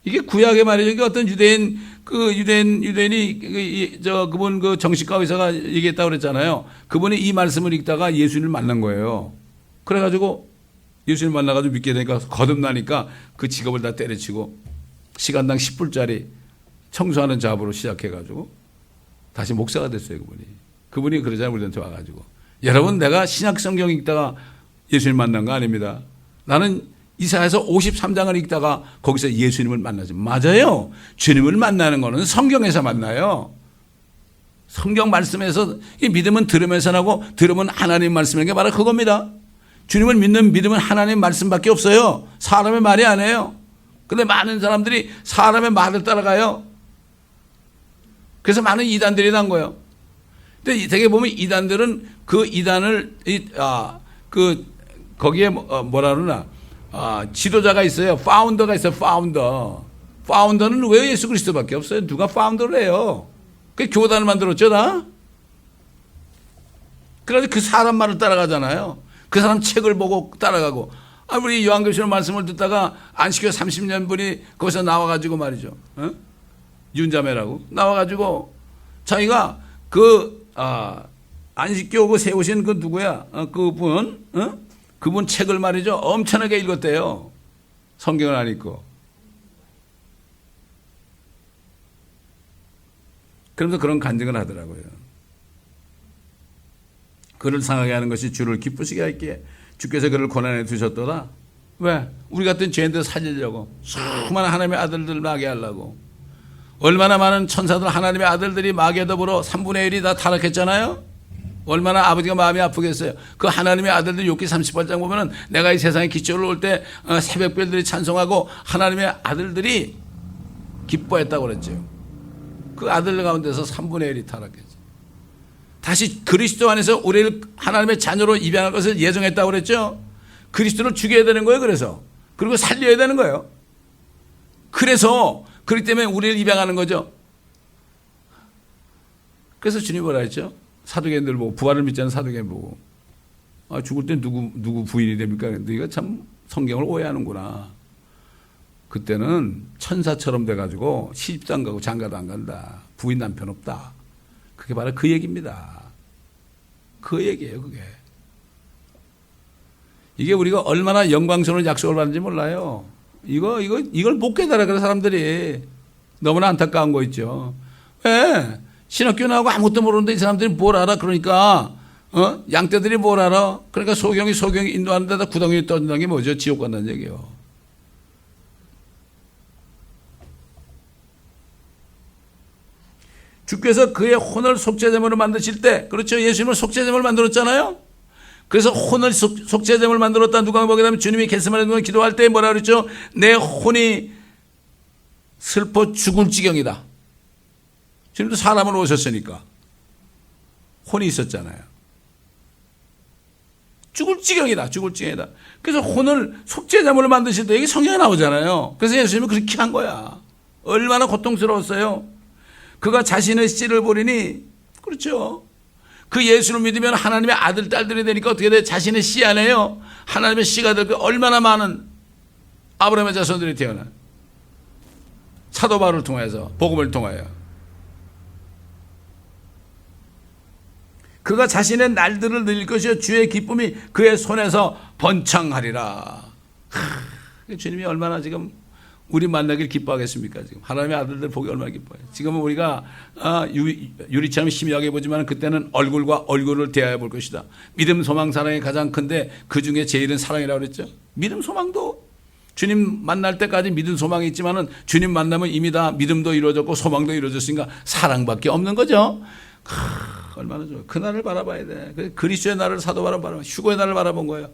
이게 구약의 말이죠. 이게 어떤 유대인이 그분 그 정신과 의사가 얘기했다고 그랬잖아요. 그분이 이 말씀을 읽다가 예수님을 만난 거예요. 그래가지고 예수님을 만나가지고 믿게 되니까 거듭나니까 그 직업을 다 때려치고 시간당 10불짜리 청소하는 잡으로 시작해가지고 다시 목사가 됐어요, 그분이 그러잖아요, 우리한테 와가지고. 여러분, 내가 신약 성경 읽다가 예수님 만난 거 아닙니다. 나는 이사야서 53장을 읽다가 거기서 예수님을 만나죠. 맞아요. 주님을 만나는 거는 성경에서 만나요. 성경 말씀에서, 이 믿음은 들으면서 나고 들으면 하나님 말씀인 게 바로 그겁니다. 주님을 믿는 믿음은 하나님 말씀밖에 없어요. 사람의 말이 아니에요. 근데 많은 사람들이 사람의 말을 따라가요. 그래서 많은 이단들이 난 거예요. 근데 되게 보면 이단들은 그 이단을, 거기에 뭐라 그러나, 지도자가 있어요. 파운더가 있어요. 파운더는 왜 예수 그리스도밖에 없어요? 누가 파운더를 해요? 그 교단을 만들었죠, 다? 그래서 그 사람 말을 따라가잖아요. 그 사람 책을 보고 따라가고. 우리 요한계시록 말씀을 듣다가 안식교 30년 분이 거기서 나와가지고 말이죠. 윤자매라고. 나와가지고 자기가 안식교 그 세우신 그 누구야? 그분 책을 말이죠. 엄청나게 읽었대요. 성경을 안 읽고. 그러면서 그런 간증을 하더라고요. 그를 상하게 하는 것이 주를 기쁘시게 할기에 주께서 그를 고난에 두셨도다. 왜? 우리 같은 죄인들 살리려고. 수많은 하나님의 아들들 나게 하려고. 얼마나 많은 천사들 하나님의 아들들이 마귀에 더불어 3분의 1이 다 타락했잖아요. 얼마나 아버지가 마음이 아프겠어요. 그 하나님의 아들들이 욥기 38장 보면은 내가 이 세상에 기초를 올 때 새벽별들이 찬송하고 하나님의 아들들이 기뻐했다고 그랬죠. 그 아들 가운데서 3분의 1이 타락했죠. 다시 그리스도 안에서 우리를 하나님의 자녀로 입양할 것을 예정했다고 그랬죠. 그리스도를 죽여야 되는 거예요. 그리고 살려야 되는 거예요. 그렇기 때문에 우리를 입양하는 거죠. 그래서 주님이 뭐라 했죠? 사두개인들 보고, 부활을 믿지 않는 사두개인 보고, 죽을 때 누구 부인이 됩니까? 너희가 참 성경을 오해하는구나. 그때는 천사처럼 돼가지고 시집도 안 가고 장가도 안 간다. 부인 남편 없다. 그게 바로 그 얘기입니다. 그 얘기예요, 그게. 이게 우리가 얼마나 영광스러운 약속을 받는지 몰라요. 이걸 못 깨달아, 그래, 사람들이. 너무나 안타까운 거 있죠. 왜? 신학교 나오고 아무것도 모르는데 이 사람들이 뭘 알아? 그러니까, 양떼들이 뭘 알아? 그러니까 소경이 인도하는 데다 구덩이 떠준다는 게 뭐죠? 지옥 간다는 얘기예요. 주께서 그의 혼을 속죄제물로 만드실 때, 그렇죠? 예수님을 속죄제물로 만들었잖아요? 그래서 혼을 속죄제물로 만들었다. 누가 보게 되면 주님이 겟세마네 기도할 때 뭐라 그랬죠? 내 혼이 슬퍼 죽을 지경이다. 주님도 사람으로 오셨으니까 혼이 있었잖아요. 죽을 지경이다. 그래서 혼을 속죄제물로 만드실 때 여기 성경에 나오잖아요. 그래서 예수님은 그렇게 한 거야. 얼마나 고통스러웠어요. 그가 자신의 씨를 버리니, 그렇죠. 그 예수를 믿으면 하나님의 아들, 딸들이 되니까 어떻게 돼? 자신의 씨 안에요. 하나님의 씨가 될 거 얼마나 많은 아브라함의 자손들이 태어나. 사도 바울을 통해서, 복음을 통하여. 그가 자신의 날들을 늘릴 것이요 주의 기쁨이 그의 손에서 번창하리라. 주님이 얼마나 지금 우리 만나길 기뻐하겠습니까? 지금 하나님의 아들들 보기 얼마나 기뻐해요. 지금은 우리가 유리처럼 희미하게 보지만 그때는 얼굴과 얼굴을 대하여 볼 것이다. 믿음, 소망, 사랑이 가장 큰데 그 중에 제일은 사랑이라고 그랬죠. 믿음, 소망도 주님 만날 때까지 믿음, 소망이 있지만은 주님 만나면 이미 다 믿음도 이루어졌고 소망도 이루어졌으니까 사랑밖에 없는 거죠. 얼마나 좋아. 그날을 바라봐야 돼. 그리스도의 날을 사도 바라봐. 휴거의 날을 바라본 거예요.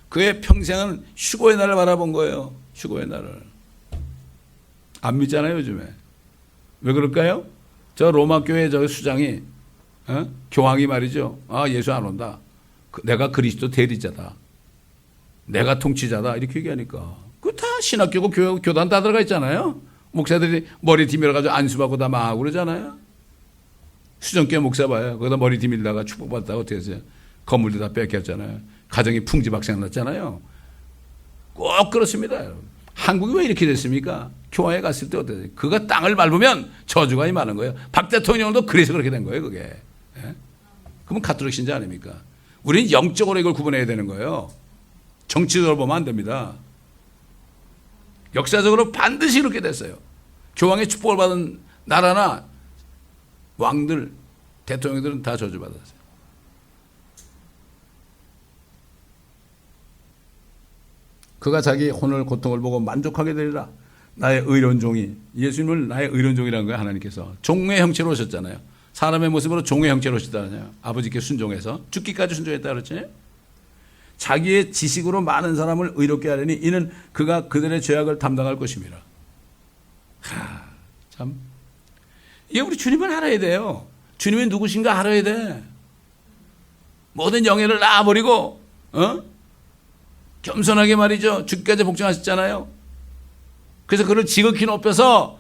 그의 평생은 휴거의 날을 바라본 거예요. 휴거의 날을. 안 믿잖아요, 요즘에. 왜 그럴까요? 저 로마 교회 저 수장이 교황이 말이죠. 아, 예수 안 온다. 내가 그리스도 대리자다. 내가 통치자다. 이렇게 얘기하니까 그 다 신학교고 교단 다 들어가 있잖아요. 목사들이 머리 디밀어가지고 안수받고 다 망하고 그러잖아요. 수정교회 목사 봐요. 거기다 머리 디밀다가 축복받다가 어떻게 했어요? 건물도 다 뺏겼잖아요. 가정이 풍지박산 났잖아요. 꼭 그렇습니다. 여러분. 한국이 왜 이렇게 됐습니까? 교황에 갔을 때 어때요? 그가 땅을 밟으면 저주가 임하는 거예요. 박 대통령도 그래서 그렇게 된 거예요, 그게. 예? 그러면 가톨릭 신자 아닙니까? 우리는 영적으로 이걸 구분해야 되는 거예요. 정치적으로 보면 안 됩니다. 역사적으로 반드시 그렇게 됐어요. 교황의 축복을 받은 나라나 왕들, 대통령들은 다 저주받았어요. 그가 자기 혼을 고통을 보고 만족하게 되리라. 나의 의로운 종이, 예수님을 나의 의로운 종이라는 거예요. 하나님께서 종의 형체로 오셨잖아요. 사람의 모습으로 종의 형체로 오셨잖아요. 아버지께 순종해서 죽기까지 순종했다 그랬지. 자기의 지식으로 많은 사람을 의롭게 하려니 이는 그가 그들의 죄악을 담당할 것입니다. 참, 이게 우리 주님을 알아야 돼요. 주님이 누구신가 알아야 돼. 모든 영예를 놔버리고 겸손하게 말이죠. 죽기까지 복종하셨잖아요. 그래서 그를 지극히 높여서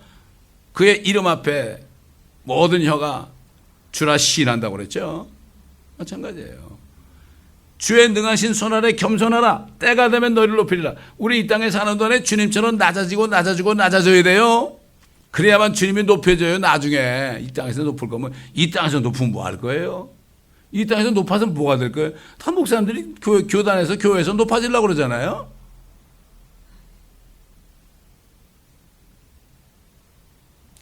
그의 이름 앞에 모든 혀가 주라 시인한다고 그랬죠. 마찬가지예요. 주의 능하신 손 아래 겸손하라. 때가 되면 너희를 높이리라. 우리 이 땅에 사는 동안에 주님처럼 낮아져야 돼요. 그래야만 주님이 높여져요. 나중에 이 땅에서 높을 거면 이 땅에서 높으면 뭐 할 거예요? 이 땅에서 높아서 뭐가 될 거예요? 다 목사님들이 교단에서 교회에서 높아지려고 그러잖아요.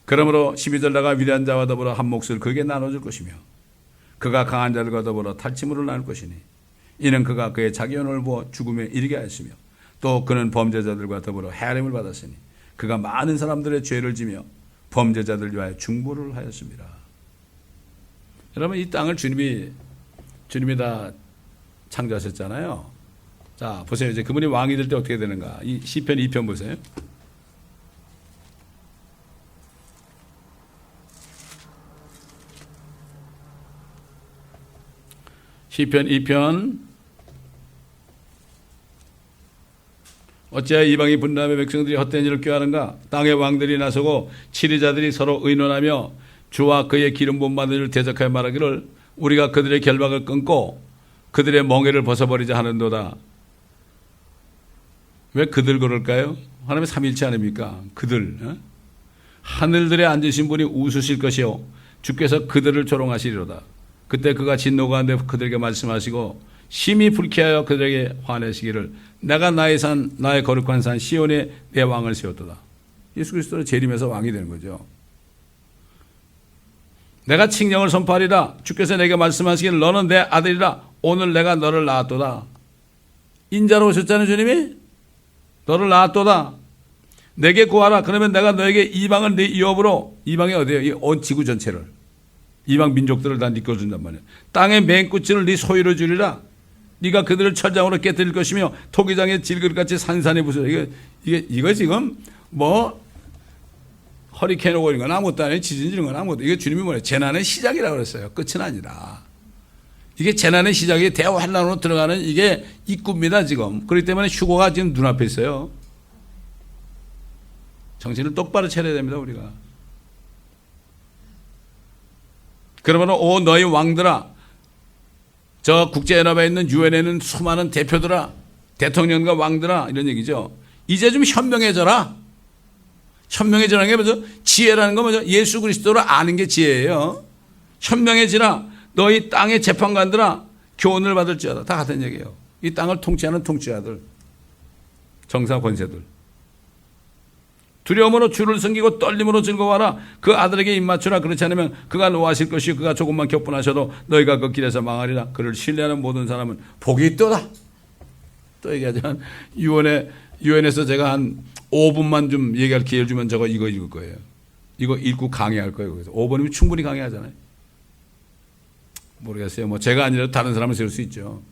그러므로 12절 내가 위대한 자와 더불어 한 몫을 그에게 나눠줄 것이며 그가 강한 자들과 더불어 탈취물을 나눌 것이니 이는 그가 그의 자기 혼을 부어 죽음에 이르게 하였으며 또 그는 범죄자들과 더불어 해림을 받았으니 그가 많은 사람들의 죄를 지며 범죄자들 위하여 중보를 하였습니다. 여러분 이 땅을 주님이 다 창조하셨잖아요. 자 보세요. 이제 그분이 왕이 될 때 어떻게 되는가. 이 시편 2편 보세요. 시편 2편 어찌하여 이방이 분노하며 백성들이 헛된 일을 꾀하는가. 땅의 왕들이 나서고 치리자들이 서로 의논하며 주와 그의 기름 부음 받은 일을 대적하여 말하기를 우리가 그들의 결박을 끊고 그들의 멍에를 벗어버리자 하는도다. 왜 그들 그럴까요? 하나님의 삼위일체 아닙니까? 그들. 하늘들에 앉으신 분이 웃으실 것이요 주께서 그들을 조롱하시리로다. 그때 그가 진노가운데 그들에게 말씀하시고 심히 불쾌하여 그들에게 화내시기를 내가 나의 산 나의 거룩한 산 시온에 내 왕을 세웠도다. 예수 그리스도는 재림해서 왕이 되는 거죠. 내가 칙령을 선포하리라. 주께서 내게 말씀하시기를 너는 내 아들이라. 오늘 내가 너를 낳았도다. 인자로 오셨잖아요. 주님이 너를 낳았도다. 내게 구하라. 그러면 내가 너에게 이방을 네 유업으로. 이방이 어디예요? 이 온 지구 전체를 이방 민족들을 다 이끌어준단 말이에요. 땅의 맹구치를 네 소유로 주리라. 네가 그들을 철장으로 깨뜨릴 것이며 토기장의 질그릇같이 산산에 부수라. 이거 지금 뭐 허리케인 오고 이런 건 아무것도 아니에요. 지진 이런 건 아무것도. 이게 주님이 뭐래요? 재난의 시작이라고 그랬어요. 끝은 아니라. 이게 재난의 시작이 대환란으로 들어가는 이게 입구입니다. 지금. 그렇기 때문에 휴거가 지금 눈앞에 있어요. 정신을 똑바로 차려야 됩니다. 우리가. 그러므로 오 너희 왕들아, 저 국제연합에 있는 유엔에는 수많은 대표들아, 대통령과 왕들아, 이런 얘기죠. 이제 좀 현명해져라. 현명해지라는 게 뭐죠? 지혜라는 건 뭐죠? 예수 그리스도를 아는 게 지혜예요. 현명해지라. 너희 땅의 재판관들아 교훈을 받을지어다. 다 같은 얘기예요. 이 땅을 통치하는 통치자들, 정사 권세들. 두려움으로 주를 섬기고 떨림으로 즐거워하라. 그 아들에게 입맞추라. 그렇지 않으면 그가 노하실 것이요 그가 조금만 격분하셔도 너희가 그 길에서 망하리라. 그를 신뢰하는 모든 사람은 복이 있도다. 또 얘기하자면 유엔에서 제가 한 5분만 좀 얘기할 기회를 주면 이거 읽을 거예요. 이거 읽고 강의할 거예요. 그래서 5분이면 충분히 강의하잖아요. 모르겠어요. 뭐 제가 아니라도 다른 사람을 세울 수 있죠.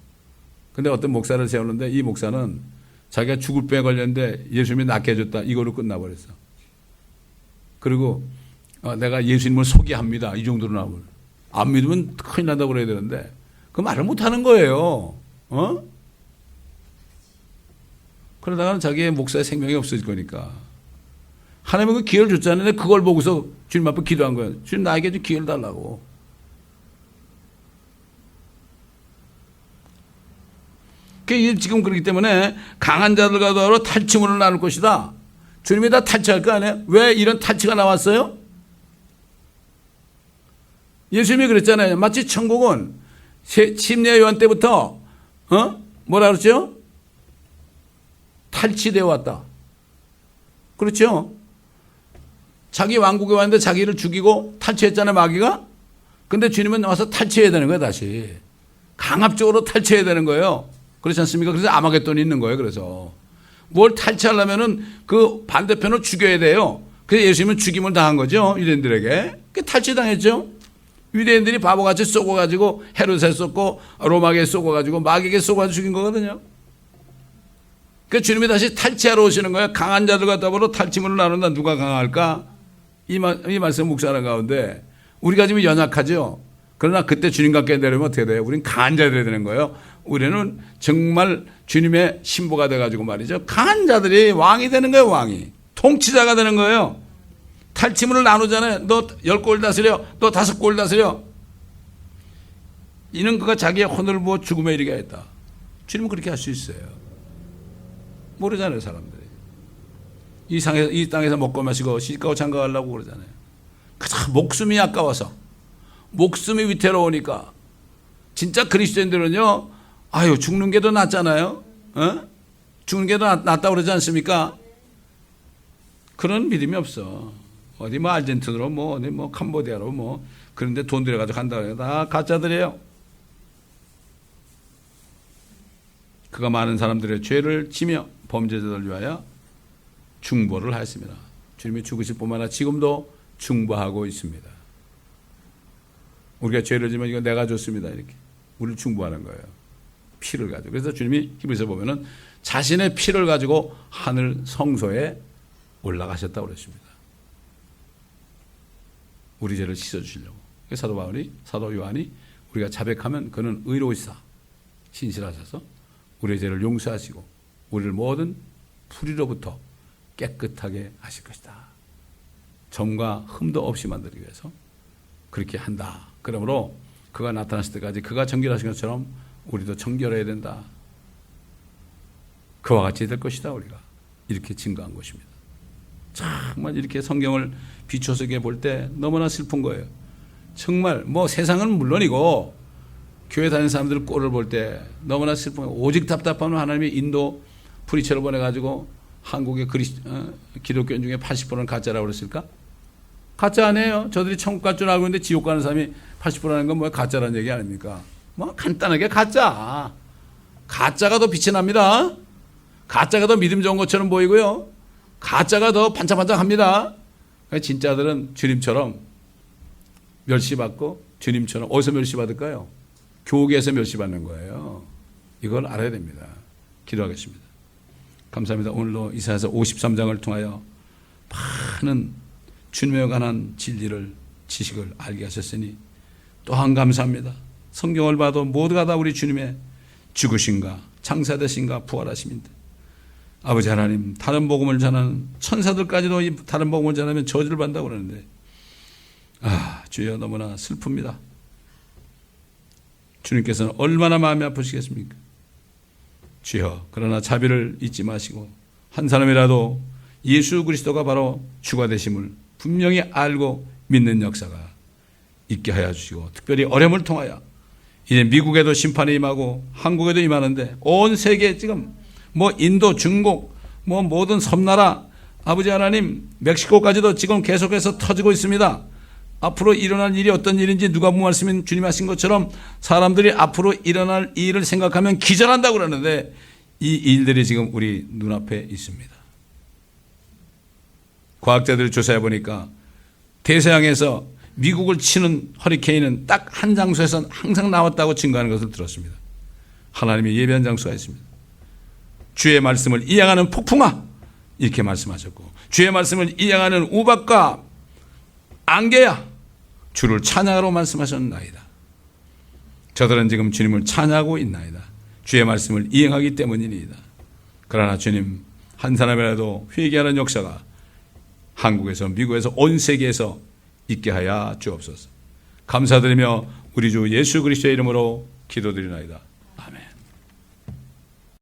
근데 어떤 목사를 세우는데 이 목사는 자기가 죽을 병에 걸렸는데 예수님이 낫게 해줬다. 이걸로 끝나버렸어. 그리고 내가 예수님을 소개합니다. 이 정도로 나오면. 안 믿으면 큰일 난다고 그래야 되는데 그 말을 못하는 거예요. 그러다가는 자기의 목사의 생명이 없어질 거니까. 하나님은 그 기회를 줬잖아요. 그걸 보고서 주님 앞에 기도한 거예요. 주님 나에게 좀 기회를 달라고. 지금 그렇기 때문에 강한 자들과 더불어 탈취물을 나눌 것이다. 주님이 다 탈취할 거 아니에요? 왜 이런 탈취가 나왔어요? 예수님이 그랬잖아요. 마치 천국은 침례 요한 때부터 뭐라 그랬죠? 탈취되어 왔다. 그렇죠? 자기 왕국에 왔는데 자기를 죽이고 탈취했잖아요, 마귀가. 근데 주님은 와서 탈취해야 되는 거예요, 다시. 강압적으로 탈취해야 되는 거예요. 그렇지 않습니까? 그래서 아마겟돈이 있는 거예요, 그래서. 뭘 탈취하려면은 그 반대편을 죽여야 돼요. 그래서 예수님은 죽임을 당한 거죠, 유대인들에게. 그 탈취당했죠. 유대인들이 바보같이 쏘고가지고 헤롯에 쏘고 로마에 쏘고가지고 마귀에게 쏘고가지고 죽인 거거든요. 그 주님이 다시 탈취하러 오시는 거예요. 강한 자들과 더불어 탈취물을 나눈다. 누가 강할까? 이 말씀 묵상하는 가운데 우리가 지금 연약하죠. 그러나 그때 주님 갖게 되려면 어떻게 돼요? 우린 강한 자들이 되는 거예요. 우리는 정말 주님의 신부가 돼가지고 말이죠. 강한 자들이 왕이 되는 거예요. 왕이. 통치자가 되는 거예요. 탈취물을 나누잖아요. 너 10골 다스려. 너 5골 다스려. 이는 그가 자기의 혼을 부어 죽음에 이르게 했다. 주님은 그렇게 할 수 있어요. 모르잖아요, 사람들이. 이 땅에서 먹고 마시고 시집가고 장가가려고 그러잖아요. 목숨이 아까워서, 목숨이 위태로우니까. 진짜 그리스도인들은요, 죽는 게 더 낫잖아요. 죽는 게 더 낫다고 그러지 않습니까? 그런 믿음이 없어. 어디 아르헨티나로 어디 캄보디아로 그런데 돈 들여가지고 간다고 해요. 다 가짜들이에요. 그가 많은 사람들의 죄를 지며 범죄자들을 위하여 중보를 하였습니다. 주님이 죽으실 뿐만 아니라 지금도 중보하고 있습니다. 우리가 죄를 지면 이거 내가 줬습니다. 이렇게. 우리를 중보하는 거예요. 피를 가지고. 그래서 주님이 히브리서 보면은 자신의 피를 가지고 하늘 성소에 올라가셨다고 그랬습니다. 우리 죄를 씻어주시려고. 사도 요한이 우리가 자백하면 그는 의로우시사 신실하셔서 우리의 죄를 용서하시고 우리를 모든 불의로부터 깨끗하게 하실 것이다. 점과 흠도 없이 만들기 위해서 그렇게 한다. 그러므로 그가 나타났을 때까지 그가 정결하신 것처럼 우리도 정결해야 된다. 그와 같이 될 것이다. 우리가 이렇게 증거한 것입니다. 정말 이렇게 성경을 비춰서 볼 때 너무나 슬픈 거예요. 정말 세상은 물론이고 교회 다니는 사람들 꼴을 볼 때 너무나 슬픈 거예요. 오직 답답하면 하나님이 인도 프리처를 보내가지고 한국의 기독교인 중에 80%는 가짜라고 그랬을까? 가짜 아니에요. 저들이 천국 갈 줄 알고 있는데 지옥 가는 사람이 80%라는 건 가짜라는 얘기 아닙니까? 간단하게 가짜. 가짜가 더 빛이 납니다. 가짜가 더 믿음 좋은 것처럼 보이고요. 가짜가 더 반짝반짝합니다. 진짜들은 주님처럼 멸시받고 주님처럼 어디서 멸시받을까요? 교계에서 멸시받는 거예요. 이걸 알아야 됩니다. 기도하겠습니다. 감사합니다. 오늘도 이사야서 53장을 통하여 많은 주님에 관한 진리를 지식을 알게 하셨으니 또한 감사합니다. 성경을 봐도 모두가 다 우리 주님의 죽으신가 창사되신가 부활하심인데 아버지 하나님 다른 복음을 전하는 천사들까지도 이 다른 복음을 전하면 저주를 받는다고 그러는데 주여 너무나 슬픕니다. 주님께서는 얼마나 마음이 아프시겠습니까? 주여 그러나 자비를 잊지 마시고 한 사람이라도 예수 그리스도가 바로 주가 되심을 분명히 알고 믿는 역사가 있게 하여 주시고 특별히 어려움을 통하여 이제 미국에도 심판이 임하고 한국에도 임하는데 온 세계 지금 인도, 중국, 모든 섬나라, 아버지 하나님, 멕시코까지도 지금 계속해서 터지고 있습니다. 앞으로 일어날 일이 어떤 일인지 누가 말씀인 주님 하신 것처럼 사람들이 앞으로 일어날 일을 생각하면 기절한다고 그러는데 이 일들이 지금 우리 눈앞에 있습니다. 과학자들이 조사해 보니까 대서양에서 미국을 치는 허리케인은 딱 한 장소에서 항상 나왔다고 증거하는 것을 들었습니다. 하나님의 예비한 장소가 있습니다. 주의 말씀을 이행하는 폭풍아 이렇게 말씀하셨고 주의 말씀을 이행하는 우박과 안개야 주를 찬양하러 말씀하셨나이다. 저들은 지금 주님을 찬양하고 있나이다. 주의 말씀을 이행하기 때문이니이다. 그러나 주님, 한 사람이라도 회개하는 역사가 한국에서, 미국에서, 온 세계에서 있게 하여 주옵소서. 감사드리며 우리 주 예수 그리스도의 이름으로 기도드리나이다. 아멘.